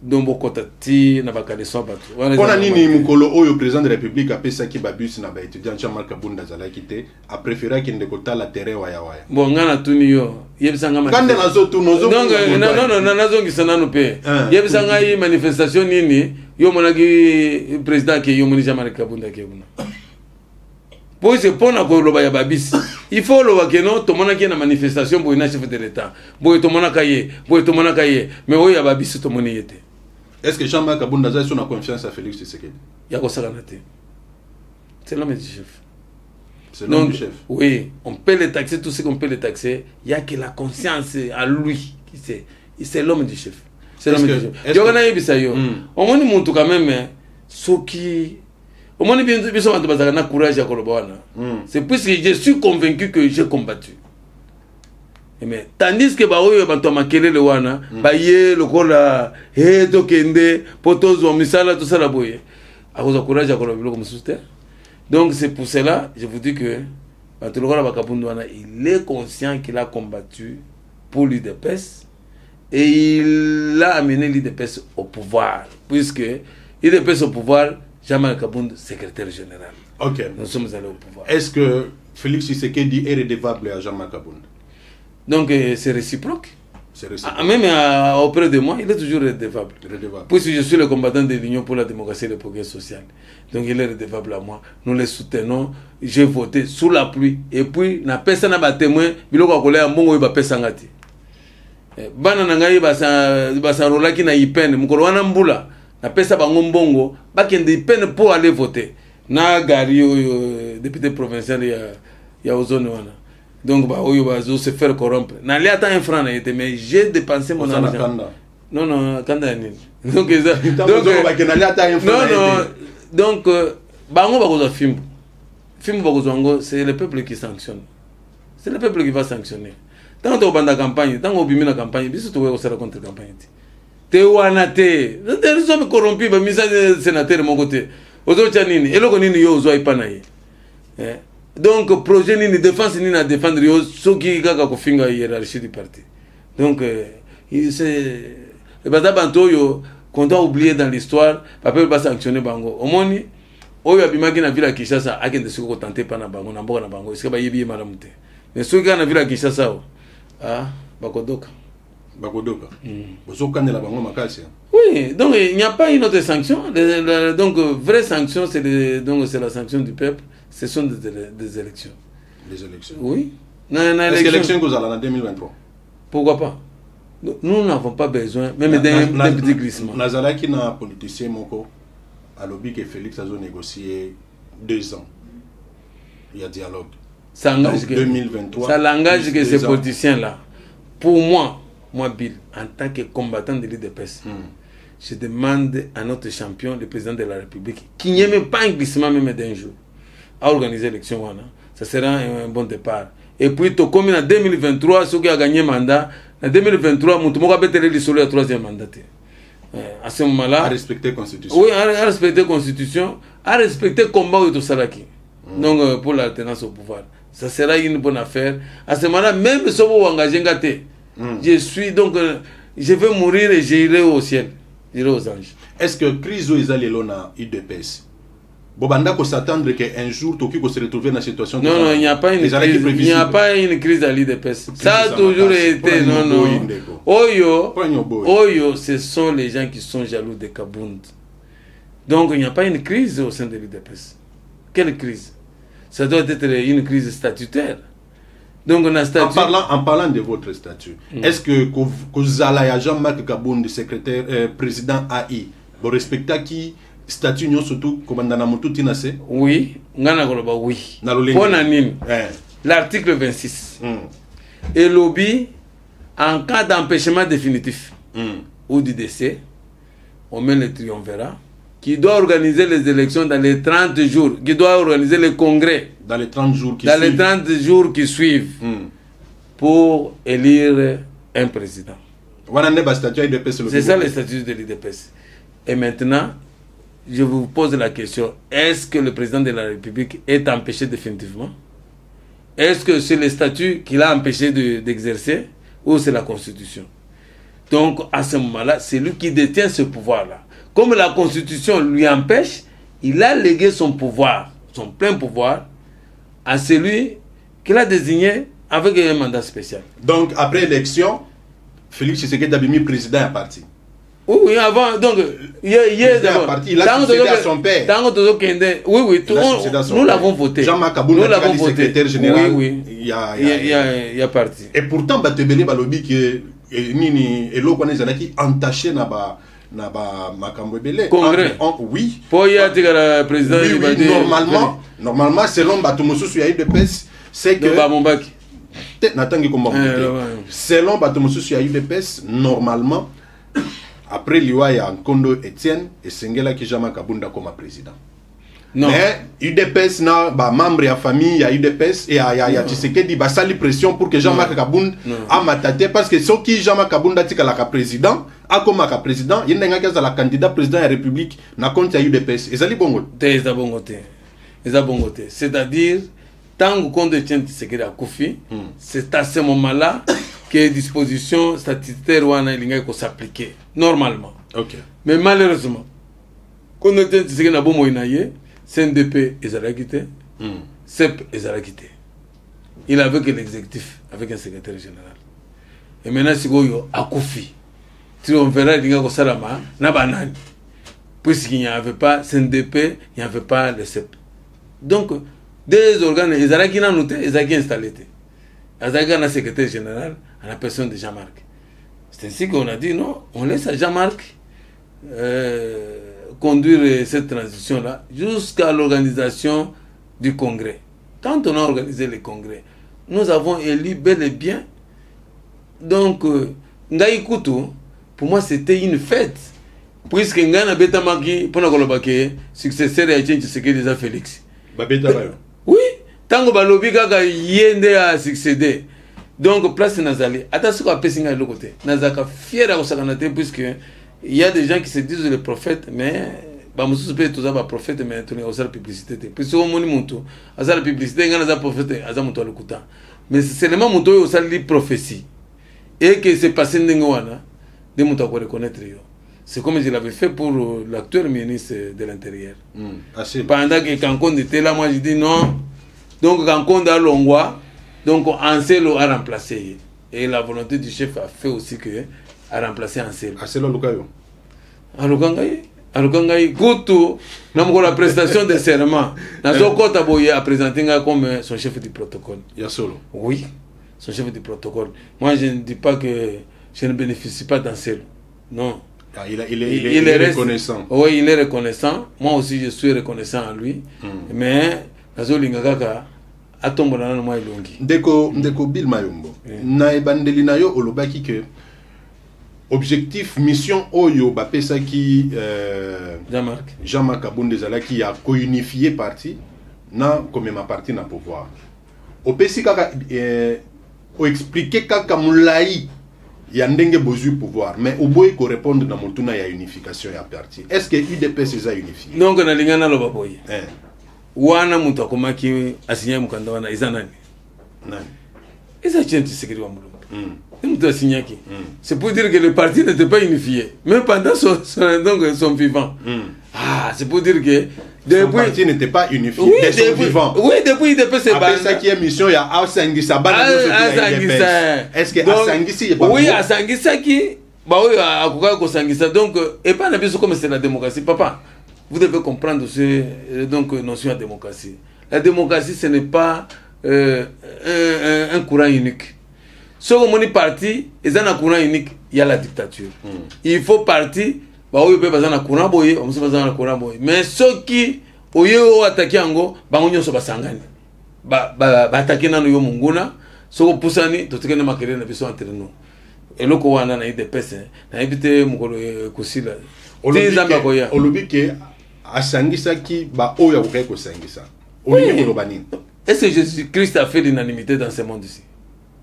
dombo kotati na bakale so batu. Kona nini mukolo oyo président de la République apesa ki babus na ba étudiant Jean-Marc Kabunda zala kité a préféré kinde kota la terrain waya waya. Bon ngana tuni yo yebisanga kande nazo tu nozo. Donc non nazo ngisana no pe. Yebisanga yi manifestation nini yo monaki président ke yo moni Jean-Marc Kabunda ke buna. Pour se pona ko loba ya babis. Il faut loba ke non to monaki na manifestation bo ina chef de l'état. Bo to monaka ye, mais oyo ya babis to moni yete. Est-ce que Jean-Marc Kabunda a son confiance à Félix Tshisekedi? Il y a quoi ça la naté. C'est l'homme du chef. C'est l'homme du chef. Oui, on peut le taxer, tout ce qu'on peut le taxer. Il n'y a que la conscience à lui qui sait. C'est l'homme du chef. C'est l'homme du chef. Il y a un bisayo. Au moins, il quand même ce qui. Au moins, il y a un courage à Kolobawana. C'est puisque je suis convaincu que j'ai combattu. Mais tandis que baoyo bantu makelele wana baye lokola to kende potozo misala tout ça la boye a cause courage à koloba biloko mususte. Donc c'est pour cela je vous dis que bantu lokola bakapundu wana il est conscient qu'il a combattu pour l'UDPS et il a amené l'UDPS au pouvoir puisque l'UDPS au pouvoir Jean-Marc Kabunda secrétaire général. OK. Nous sommes allés au pouvoir. Est-ce que Félix Tshisekedi est redevable à Jean-Marc Kabunda? Donc c'est réciproque. C'est réciproque. Même auprès de moi, il est toujours redevable. Puisque je suis le combattant de l'Union pour la démocratie et le progrès social. Donc il est redevable à moi. Nous les soutenons. J'ai voté sous la pluie. Et puis, na pesa na ba témoin, biloko akole ya mbongo ba pesa ngati. Bana na ngai basa rolaki na ipene, mukolo wana mbula. Na pesa bango mbongo, bakende ipene pour aller voter. Na gari député provincial ya ozone wana. Donc, se faire corrompre. N'allez attendre un franc, mais j'ai dépensé mon argent. Non, non, quand donc, donc, c'est le peuple qui sanctionne. C'est le peuple qui va sanctionner. Tant que tu as la campagne, tant que tu as la campagne, tu vas contre la campagne. Tu es ouanaté. Tu es corrompu, tu es sénateur de mon côté. Aujourd'hui, tu es là. Donc, projet ni défense ni na défendre ceux qui gaga ko finga hiérarchie du parti. Donc, c'est le batabanto yo qu'on doit oublier dans l'histoire, papa pas sanctionner bango. Omoni oyo abimaki na ville ya Kinshasa akende siko tenter pa na bango na mboka na bango. Est-ce que ba yebi malamu te? Mais ceux qui na ville ya Kinshasa bakodoka. Bakodoka. Bozo kanela bango makasi. Oui, donc il n'y a pas une autre sanction. Donc vraie sanction c'est la sanction du peuple. Ce sont des élections. Des élections. Oui. Est-ce que l'élection que vous allez en 2023? Pourquoi pas? Nous n'avons pas besoin, même d'un petit glissement. Nazala qui n'a politicien moko, à lobby que Félix a négocié 2 ans. Il y a dialogue. Ça engage que 2023. Ça l'engage que ces politiciens-là. Pour moi, Bill, en tant que combattant de l'UDPS, je demande à notre champion, le président de la République, qui n'y ait même pas un glissement même d'un jour, à organiser l'élection. Ça sera un bon départ. Et puis, comme en 2023, ceux qui ont gagné le mandat, en 2023, nous avons été le 3e mandat. À ce moment-là, à respecter la Constitution. Oui, à respecter la Constitution, à respecter le combat de Salaki. Donc, pour l'alternance au pouvoir. Ça sera une bonne affaire. À ce moment-là, même si vous engagez, Je suis donc, je vais mourir et j'irai au ciel, j'irai aux anges. Est-ce que crise où ils allaient là UDPS Bobanda ko s'attendre qu'un jour Toki ko se retrouver dans cette situation. Non, il n'y a pas une crise. Il n'y a pas une crise à l'IDPS. Ça a toujours été. Non. Oyo, ce sont les gens qui sont jaloux de Kabound. Donc il n'y a pas une crise au sein de l'IDPS. Quelle crise? Ça doit être une crise statutaire. Donc on a statut. En parlant de votre statut, est-ce que Zala Jean-Marc Kabound, secrétaire président AI, vous respectez qui statut nous surtout commandant Namutu Tinase? Oui, oui. L'article 26. Et lobby en cas d'empêchement définitif ou du décès, on met le triumvirat qui doit organiser les élections dans les 30 jours, qui doit organiser le congrès dans les 30 jours qui suivent pour élire un président. C'est ça le statut de l'IDPS. Et maintenant, je vous pose la question, est-ce que le président de la République est empêché définitivement? Est-ce que c'est le statut qui l'a empêché d'exercer ou c'est la Constitution? Donc, à ce moment-là, c'est lui qui détient ce pouvoir-là. Comme la Constitution lui empêche, il a légué son pouvoir, son plein pouvoir, à celui qu'il a désigné avec un mandat spécial. Donc, après l'élection, Félix Tshisekedi a mis président à parti. Oui, avant, donc, il a succédé à son père. Oui, nous l'avons voté. Jean-Marc Kabound est secrétaire général. Oui. Il y a parti. Et pourtant, Batebele Balobi qui est entaché na ba makambo belé congrès. Oui. Pour y être président oui, normalement selon Batomosu sur UDPS c'est que selon Batomosu sur UDPS normalement après Liwaya Nkondo Etienne et Sengela qui Jean-Marc Kabound comme président. Non. Mais UDPS na ba membre ya famille ya UDPS et ya Tshisekedi ba sali pression pour que Jean-Marc Kabound a matate parce que ceux qui Jean-Marc Kabound a tika la président a comme ka président il n'a qu'à la candidat président de la République na compte ya UDPS ezali bongo c'est-à-dire tant qu'on détient Tshisekedi à Koufi c'est à ce moment-là que les dispositions statutaires wana ilinga ko s'appliquer normalement. OK. Mais malheureusement quand on détient Tshisekedi na bomo inaye CNDP est quitté, CEP est quitté. Il avait que l'exécutif avec un secrétaire général. Et maintenant, si vous avez Koufi, on verra les gens Salama, na banane. Puisqu'il n'y avait pas CNDP, il n'y avait pas le CEP. Donc, des organes, ils ont noté, ils ont installé. Ils ont un secrétaire général à la personne de Jean-Marc. C'est ainsi qu'on a dit non, on laisse à Jean-Marc conduire cette transition-là jusqu'à l'organisation du congrès. Quand on a organisé le congrès, nous avons élu bel et bien. Donc, Ngaï Koutou, pour moi, c'était une fête. Puisque Ngana Betamaki, pour nous successeur et agent, c'est que déjà Félix. Oui, tant que Balobi Gaga Yende a succédé. Donc, place Nazali. Attention à Pessinga de l'autre côté. Nazaka fier à Osakanate, puisque il y a des gens qui se disent les prophètes, mais Bamoussou peut tous avoir prophète, mais tourner aux publicité. Puis si on monte, à la publicité, il y a des prophètes, à la couta. Mais c'est seulement mon tour aux prophéties. Et que c'est passé n'engouana, de mon tour reconnaître. C'est comme je l'avais fait pour l'actuel ministre de l'Intérieur. Pendant que Kankon était là, moi je dis non. Donc Kankon a l'ongwa, donc Anselo a remplacé. Et la volonté du chef a fait aussi que a remplacé Anselo. Anselo Lukayo. Alukangai Koutou, nous la prestation de serment. Nazoko Taboye a présenté comme son chef du protocole. Yassolo. Oui, son chef du protocole. Moi je ne dis pas que je ne bénéficie pas d'Anselo. Non. Ah, il est reconnaissant. Oui, il est reconnaissant. Moi aussi je suis reconnaissant à lui. Mais Nazolingaka a tombé dans le mois longi. Deko Bill Mayombo. Na ebandelina yo olobaki que objectif mission oyo bapesa ki Jean-Marc Kabound ezalaki ya co-unifier parti na comme ma parti na pouvoir. Opesi kaka o expliquer kaka mulai ya ndenge bozu pouvoir mais oboy ko répondre na motuna ya unification ya parti. Est-ce que UDPS eza unifié? Donc na lingana lo baboy. Wana mutu akomaki asigné mukanda wana eza nani? Eza chenti sekiri wa mulumba. C'est pour dire que le parti n'était pas unifié. Même pendant son vivant. Ah, c'est pour dire que... Le parti n'était pas unifié. Oui, vivant. Oui, depuis IDPS, c'est après ça qui est mission, il y a Asangisa. Est-ce que Asangisa est pas oui, Asangisa qui... Bah oui, à Asangisa. Donc, et pas la vision comme c'est la démocratie. Papa, vous devez comprendre donc notion de démocratie. La démocratie, ce n'est pas un courant unique. Si on est parti, et dans un courant unique, il y a la dictature. Il faut partir. Mais ceux qui ont attaqué Ango, ils sont attaqués. Attaqué dans le Munguna, ceux qui poussani, tout ce qui est marqué na biso entre nous. Et le Kowana na IDPS, na évité Mukolo Kusila. Olobi ke Asangisa qui ba oya ko Sangisa. Est-ce que Jésus-Christ a fait l'unanimité dans ce monde ici?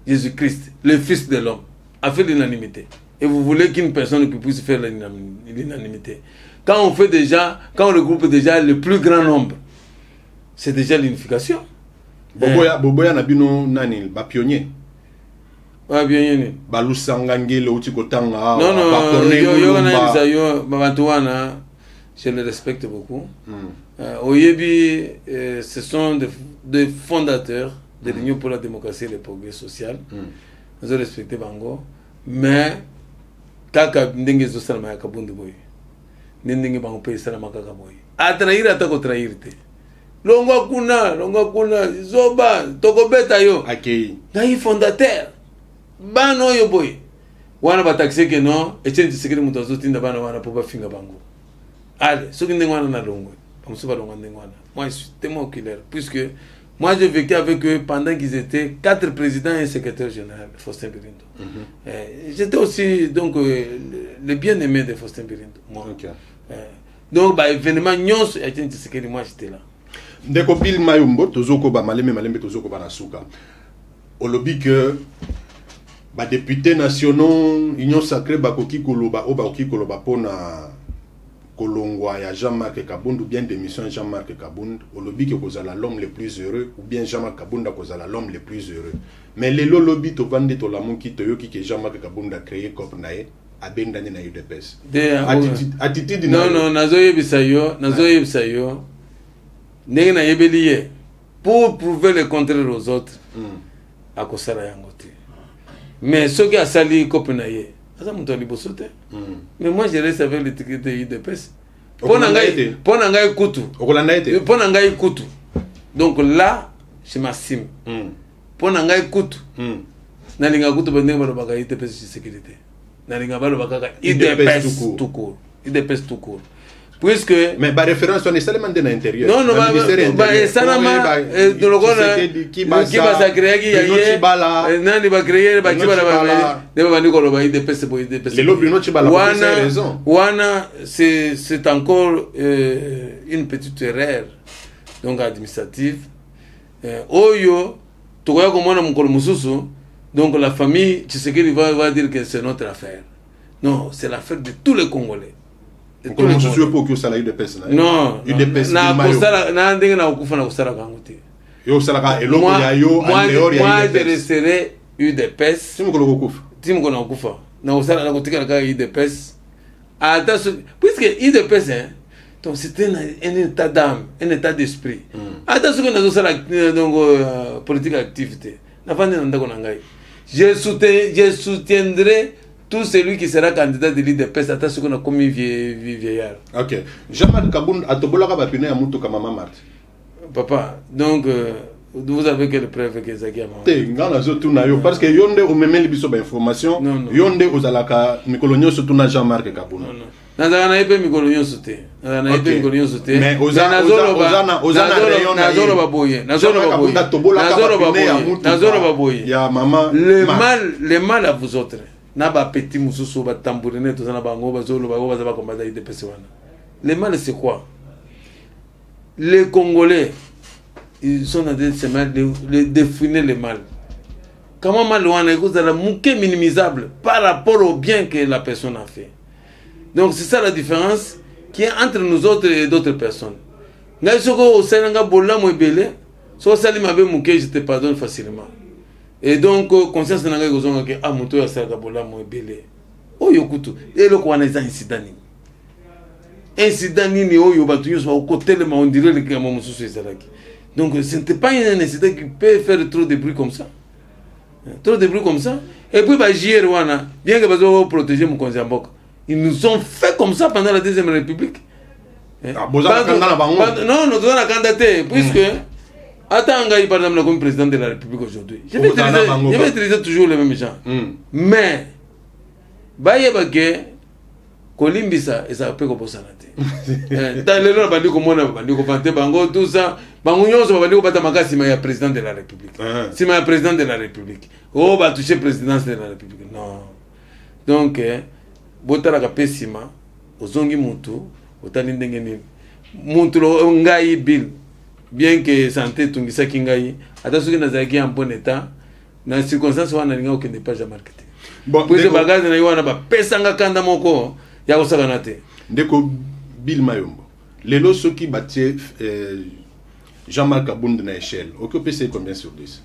Jésus-Christ, le Fils de l'homme, a fait l'unanimité. Et vous voulez qu'une personne qui puisse faire l'unanimité. Quand on regroupe déjà le plus grand nombre, c'est déjà l'unification. Boboya Nabino Nanil, ba pionnier. Ba pionnier. Ba Lusangange, le Utikotanga. Non, je le respecte beaucoup. Oyebi, ce sont des fondateurs de l'Union pour la démocratie et le progrès social. Nous avons respecté Bango. Mais, kaka ndenge zo salama ya kabundu boy ndenge bango pe salama kaka boy atrair atako trair te longa kuna zoba tokobeta yo akei ngai fondateur bano yo boy wana bataxe que non etienne sekere muto zotinda bana wana poba finga bango allez soki ndenge wana na longo bamusu balonga ndenge wana moi je suis témoin oculaire puisque moi, j'ai vécu avec eux pendant qu'ils étaient 4 présidents et un secrétaire général, Faustin Birindo. J'étais aussi donc, le bien-aimé de Faustin Birindo. Donc, événement, moi, j'étais là. Des copines Mayumbo, Tozoko Malembe Tozoko Banasuka. Au lobby que les députés nationaux, Union Sacrée, Bakoki Koloba, Obaoki Koloba, Pona. Kolongwa ya Jean-Marc Kabund ou bien démission Jean-Marc Kabund au lobby que kozala l'homme le plus heureux ou bien Jean-Marc Kabund kozala l'homme le plus heureux mais les lobby to bande to lamun ki to yoki que Jean-Marc Kabund a créé cop nae abendani na UDPS attitude non nazoye bisayo ndenge na yebeliye pour prouver le contraire aux autres à kosala yangote mais ce qui a sali cop nae. Mais moi je reste avec l'étiquette de IDPS. Donc là, je m'assume. Ponangai Kutu. Nalinga Kutu Bandega IDPS sécurité. Nalinga IDPS tout court. IDPS tout court. Puisque mais par référence on est seulement dans l'intérieur. Non ça qui va se créer qui nani va créer ba c'est encore une petite erreur donc administrative oyo tokoya komona mukolo mususu donc la famille Tshisekedi va dire que c'est notre affaire. Non, c'est l'affaire de tous les Congolais. Non, moi je resterai UDPS. Puisque UDPS, donc c'est un état d'âme, un état d'esprit. Politique activité. Je soutiendrai tout celui qui sera candidat de l'IDPS à ce qu'on a commis vieillard. Ok. Jean-Marc Kabund a tobolaka bapine ya mutu kama mama Marthe. Papa, donc vous avez quelle preuve que Zaki a mama? Te ngana zo tuna yo parce que yonde o memeli biso ba information. Yonde ozalaka mikolonyo so tuna Jean-Marc Kabund. Non. Nazana ebe mikolonyo sote. Nazana ebe mikolonyo sote. Mais ozana nazoro baboye. Ya mama. Le mal à vous autres. Naba petit mususu ba tambouriner tout ça na bango ba zolo ba ba combattre IDPS wana. Le mal c'est quoi? Les Congolais ils sont en train de se mettre de définir le mal. Comment mal wana est la mouké minimisable par rapport au bien que la personne a fait. Donc c'est ça la différence qui est entre nous autres et d'autres personnes. Ngai soko osenanga bola mo ebele, so sali mabe mouké je te pardonne facilement. Et donc conscience na ngai kozonga ke ah moto ya sala bola mo ebele oyo kutu eloko wana eza incident nini oyo batu nyonso bakotelema on dirait le kama mosusu ezalaki. Donc ce n'était pas un incident qui peut faire trop de bruit comme ça. Trop de bruit comme ça. Et puis bah JR wana bien que bazo protéger mon conseil Mboka, ils nous ont fait comme ça pendant la Deuxième République. Non, nous devons la candidater puisque attends ngai par exemple comme président de la République aujourd'hui. Je vais utiliser toujours les mêmes gens. Mais bayebake kolimbisa esa pe ko posana te. Dans le bandi ko mona bandi ko fante bango tout ça. Bango nyonso bandi ko bata makasi ma ya président de la République. Si ma président de la République. Oh ba toucher présidence de la République. Non. Donc botala ka pesima ozongi mutu otali ndenge nini. Mutu lo ngai bill bien que santé tungisa kingai ata soki nazaki en bon état na circonstance wana ninga okende pas ja marketing. Bon, puis bagage na yiwana ba pesanga kanda moko ya kosaka te. Ndeko Bill Mayombo. Lelo soki batie Jean-Marc Abound na échelle. Occupé c'est combien sur 10?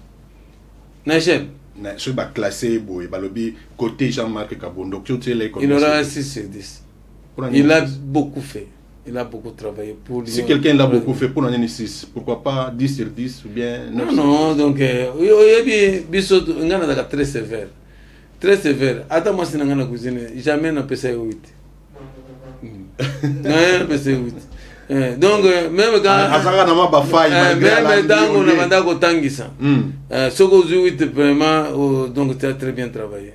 Na échelle. Na sur ba classé boy balobi côté Jean-Marc Abound. Donc tu les il aura 6 sur 10. Il a beaucoup fait. Il a beaucoup travaillé pour lui. Si quelqu'un l'a beaucoup fait pour l'année 6, pourquoi pas 10 sur 10 ou bien 9 sur 10? Non, donc biso ngana daka très sévère. Très sévère. Attends moi si ngana cuisine, jamais na pesa 8. Non, pesa 8. Donc même quand azanga na ma ba faille même dango na banda ko tangisa. Soko 8 vraiment donc tu as très bien travaillé.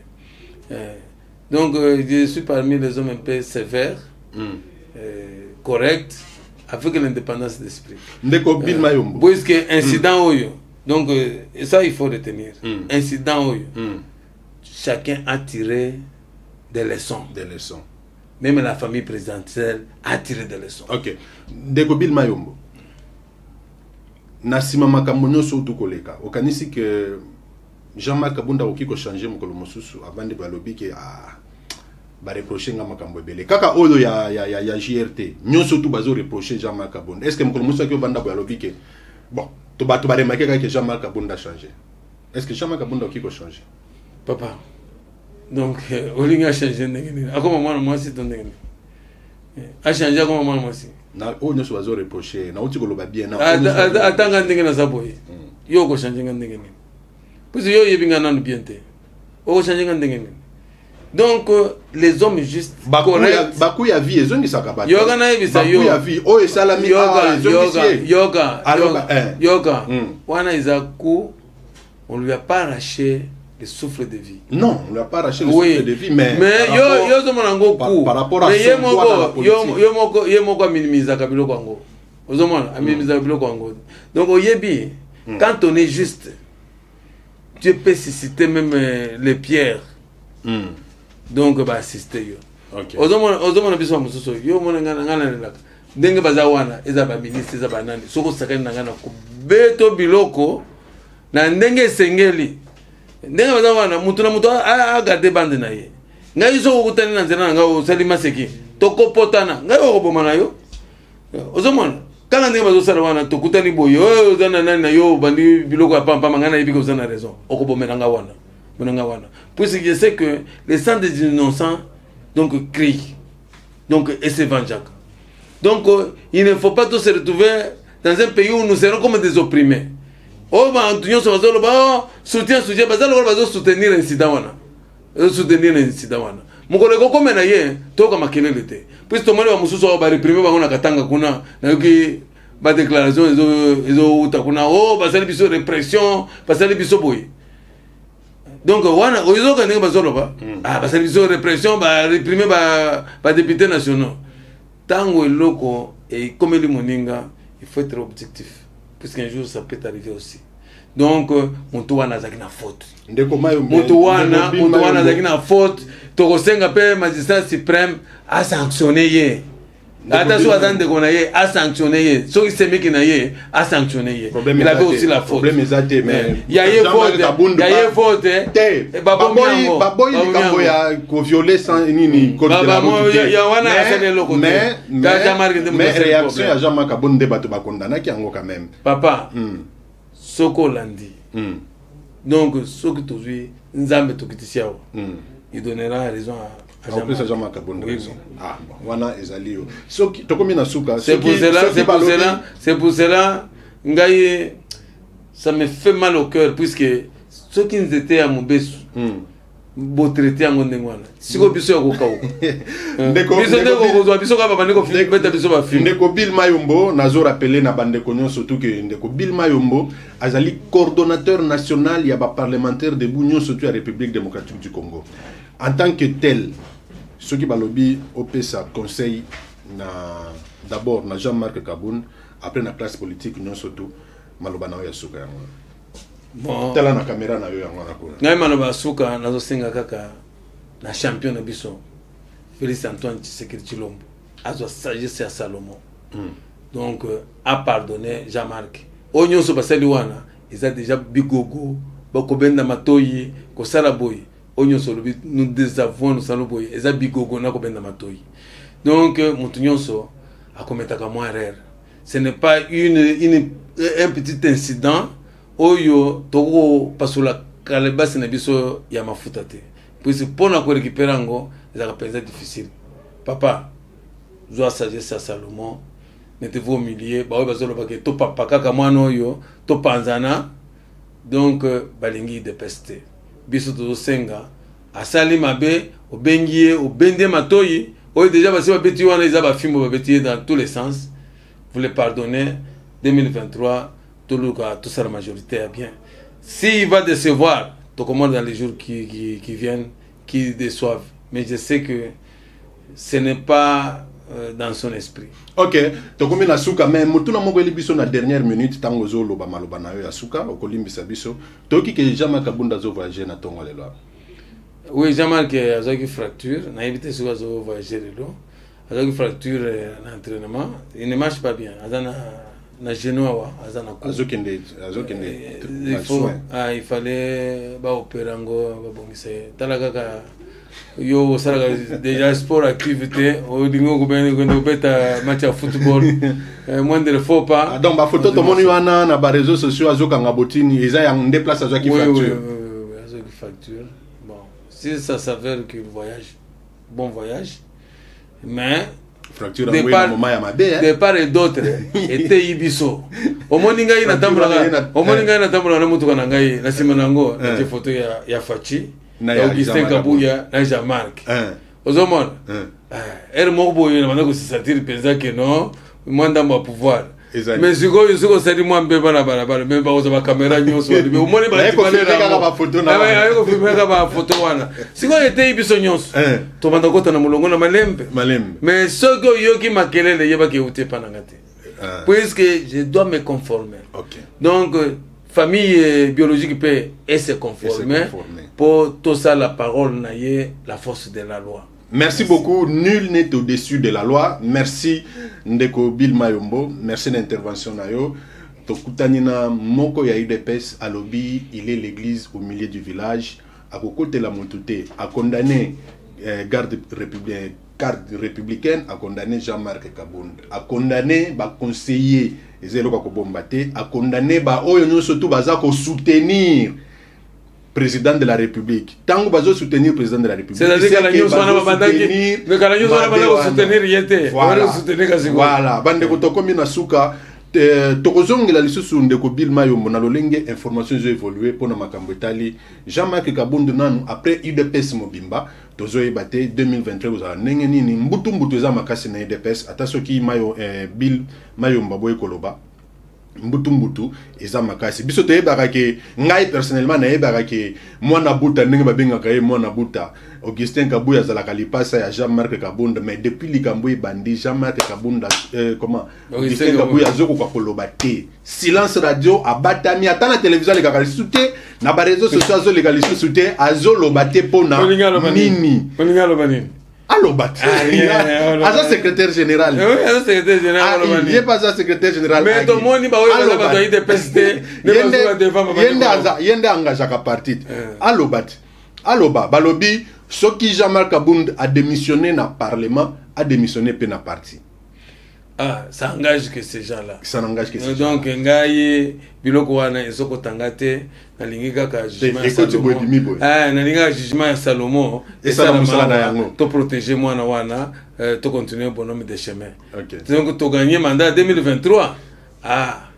Donc je suis parmi les hommes un peu sévères. Correct avec l'indépendance d'esprit. Ndeko Bill Mayombo. Puisque incident oyo. Donc ça il faut retenir. Incident oyo. Chacun a tiré des leçons. Des leçons. Même la famille présidentielle a tiré des leçons. OK. Ndeko Bill Mayombo. Nasima makambo nyonso utukoleka. Okanisi que Jean-Marc Abounda okiko changer mokolo mosusu avant de balobi ke ba reprocher nga makambo ebele kaka oyo ya JRT nyonso tout bazo reprocher Jean-Marc Abounda. Est-ce que mokolo mosusu ki banda balobi ke bon to ba remarquer que Jean-Marc Abounda a changé? Est-ce que Jean-Marc Abounda okiko changer? Papa. Donc Olinga a changé ndenge. Akoma mwana mwasi to ndenge. A changé akoma mwana mwasi. Na oyo nyonso bazo reprocher na uti koloba bien na atanga ndenge na saboye. Yo ko changer nga ndenge. Parce que yo yebinga nanu bien te. O changer nga ndenge. Donc les hommes juste corrects baku ya vie ezongi sakaba yoga na ebisa yo baku ya vie o esalami yoga wana izaku on lui a pas arraché le souffle de vie. Non, on lui a pas arraché le souffle de vie mais yo zo monango ku par rapport à yo moko minimiser kabilo kwango ozo mona minimiser kabilo kwango. Donc oyebi quand on est juste Dieu peut susciter même les pierres. Donc ba assister yo. OK. Ozomona biso mususu yo mona ngana laka. Ndenge baza wana eza ba ministre eza ba nani. Soko sakani ngana ko beto biloko na ndenge sengeli. Ndenge baza wana mutu na mutu a garder bande na ye. Ngai zo kutani na nzela nga o salima seki. Tokopotana. Ngai o koboma na yo. Ozomona kala ndenge bazo sala wana tokutani boyo ozana nani na yo bandi biloko ya pampa ngana yebika ozana raison. Okobomela nga wana. Puisque je sais que les sangs des innocents donc crient donc et se vengent. Donc il ne faut pas tous se retrouver dans un pays où nous serons comme des opprimés. Oh bah Antonio Savazolo bah soutien bazalo bazo soutenir incident wana. Soutenir incident wana. Mukoleko comme na ye toka makelele te. Puisque to mwana wa mususu ba réprimer bango na katanga kuna na yoki ba déclaration ezo utakuna oh basali biso répression basali biso boy. Donc wana oyo ka ndenge bazolo ba basali biso répression ba réprimer ba députés nationaux. Tango eloko et comme le moninga il faut être objectif puisqu'un jour ça peut arriver aussi. Donc muntu wana zaki na faute. Ndeko mayo muntu wana zaki na faute to kosenga pe magistrat suprême a sanctionné ye. Attention à zande qu'on a a sanctionné. Ceux qui s'aiment qu'il a sanctionné. Il avait aussi la faute. Problème est mais il y a eu faute. Il y a eu faute. Baboy il a violé sans ni code de la route. Mais réaction à Jean-Marc Abounda bato ba condamné qui ango quand même. Papa. Soko landi. Donc, ce que tu as Nzambe Tokitisiao, il donnera raison à en plus, ça jamais Kabound. Ah, bon, voilà, Ezalio. C'est pour cela, Ngaye, ça me fait mal au cœur, puisque ceux qui étaient à Mobesu, beau traité en Gondengwana. Si vous avez Ndeko Bill Mayombo, nazo rappelé na bande konyo surtout que Ndeko Bill Mayombo, azali coordonnateur national ya ba parlementaire de l'Union surtout la République démocratique du Congo. En tant que tel, ceux qui balobi opesa conseil na d'abord na Jean-Marc Kabound, après na classe politique Union surtout maloba na ya suka yango. Bon, tala na caméra na yo yango na ko. Ngai maloba suka nazo senga kaka na champion na biso. Félix Antoine Tshisekedi Tshilombo. Azo sagesse à Salomon. Donc a pardonné Jean-Marc. Onyo so basali wana, ils a déjà bigogo, bakobenda matoyi, ko salaboy. Onyo so lobi nous désavouons nous saloboy. Ils a bigogo na kobenda matoyi. Donc mutunyonso a commettre moins erreur. Ce n'est pas un petit incident. Oyo toko pasula kalebasi na biso ya mafuta te. Puis pour na ko récupérer ngo, ça va difficile. Papa, zoa sagesse à Salomon, mettez-vous au milieu, ba bazolo ba ke to papa kaka mwana oyo, to panzana. Donc balingi de peste. Biso to senga, asali mabe, obengie, obende matoyi, oyo déjà basi ba beti wana iza ba fimbo ba beti dans tous les sens. Vous les pardonnez 2023. Tout ça la majorité est bien. S'il va décevoir, tu commandes dans les jours qui viennent, qui déçoivent. Mais je sais que ce n'est pas dans son esprit. Ok, tu commandes la souka, mais tu n'as pas dit la dernière minute, tu as dit que la souka, au Colimbi Sabiso, tu as dit que Jean-Marc Kabound a voyagé dans ton là. Oui, Jean-Marc a eu une fracture, il a évité de voyager. Il a eu une fracture d'entraînement, il ne marche pas bien. Na genoa azana ko azokende il fallait ba opérer ngo ba bongise talaka ka yo sala déjà sport activité o dingo ko ben ko beta match de football moins de faux pas donc ba photo to moni wana na ba réseaux sociaux azokanga botini eza ya déplace azaki fracture azaki fracture. Bon, si ça s'avère que le voyage bon voyage, mais fracture de part et d'autre était ibiso omoninga ina tambula na mutu kana ngai na simanango na photo ya Fachi na Augustin Kabuya na Jean-Marc ozomona mobo yona manako sisatiri penza que non mwanda mwa pouvoir. Mais siko sali mwa mbeba na barabara même ba oza ba camera nyonso mais omoni ba photo na ayeko filmer ba photo wana siko était ibiso nyonso to banda kota na mulongo na malembe mais soko yoki makelele yeba ke ute pananga te puisque je dois me conformer. Donc famille biologique peut se conformer pour tout ça la parole na la force de la loi. Merci beaucoup. Nul n'est au-dessus de la loi. Merci Ndeko Bill Mayombo. Merci d'intervention nayo. Tokutanina moko ya UDPS à lobby, il est l'église au milieu du village. À côté de la Montouté, a condamné garde républicaine, a condamné Jean-Marc Kabound, a condamné ba conseiller Ezelo Kakobombate, a condamné ba oyo surtout baza ko soutenir président de la République. Tant que vous soutenir le président de la République. C'est-à-dire que la soutenir. Voilà. Bande kotokomi na suka. Tokozongi la lisusu ndeko Bill Mayombo na lolenge information zo évoluer pour na makambo etali. Jean-Marc Kabound nanu après UDPS mobimba tozo ebate 2023 vous nenge nini mbutu eza makasi na UDPS ata soki Bill Mayombo boye koloba. Mbutu eza makasi biso te yebaka ke ngai personnellement na yebaka ke mwana buta ndenge babengaka ye mwana buta Augustin Kabuya azalaka lipasa ya Jean-Marc Kabound, mais depuis likambo ebandi Jean-Marc Kabound Augustin Kabuya azokoka koloba te silence radio abatami ata na télévision lekaka lisusu te na ba réseaux sociaux azoleka lisusu te azoloba te pona nini Alobat. Asa secrétaire général. Oui, asa secrétaire général. Il n'est pas asa secrétaire général. Mais tout le monde va avoir des PST. Yende engagé à partir. Alobat. Aloba. Balobi. Ce qui Jean-Marc Kabound a démissionné dans le Parlement, a démissionné dans le parti. Ah, ça engage que ces gens-là. Ça n'engage que ces gens-là. Donc, ngai biloko wana ezoko tangate na lingika ka jugement Salomo. Ah, na lingika jugement Salomo. Et ça musala na yango. To protéger moi na wana, to continuer bonhomme de chemin. OK. Donc to gagner mandat 2023. Ah,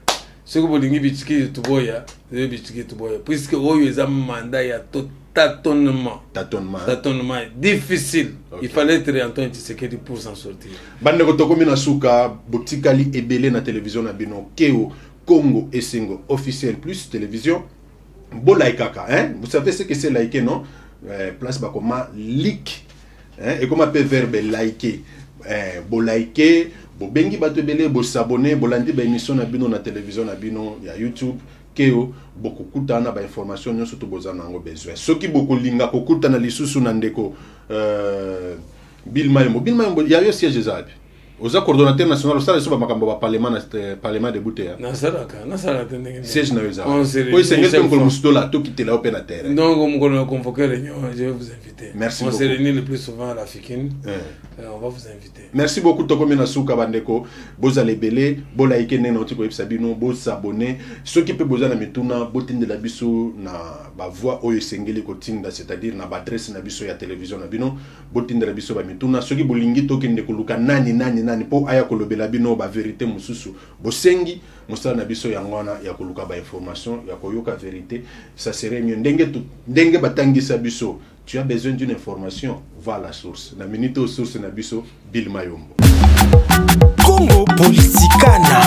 ce que bolingi bitiki tuboya, bitiki tuboya puisque oyo eza mandat ya tâtonnement difficile. Okay. Il fallait être Antoine Tshisekedi pour s'en sortir. Bande kotokomi na suka botikali ebele na télévision na bino Keo Congo Esengo officiel plus télévision bo laikaka hein, vous savez ce que c'est liker non, place ba comment like hein, et comment peut verbe liker bo liker bo bengi bato ebele bo s'abonner bo landi ba émission na bino na télévision na bino ya YouTube Keo beaucoup kutana ba information nyonso to bozana ngo besoin soki beaucoup linga ko kutana lisusu na ndeko Bill Mayombo ya yo siège zabi oza coordonnateur national osala so ba makambo ba parlement de Butea na sala tendenge siège na yo zabi ko isengel pe ngolo mustola to kitela open na terre donc on va convoquer réunion, je vais vous inviter. Merci on beaucoup. Se réunit le plus souvent à la Fikine. On va vous inviter. Merci beaucoup tokomi na suka bandeko boza lebele bola ikene na otiko ebisabino bo s'abonner ceux qui peut boza na mituna botinde la biso na ba voix oyo sengeli kotinda c'est-à-dire na ba adresse na biso ya télévision na bino botinde la biso ba mituna ceux qui bolingi tokende koluka nani po aya kolobela bino ba vérité mususu bosengi mosala na biso yangwana ya koluka ba information ya koyoka vérité ça serait mieux ndenge batangisa biso. Tu as besoin d'une information, va à la source. La minute aux sources na biso Bill Mayombo. Congo Politicana.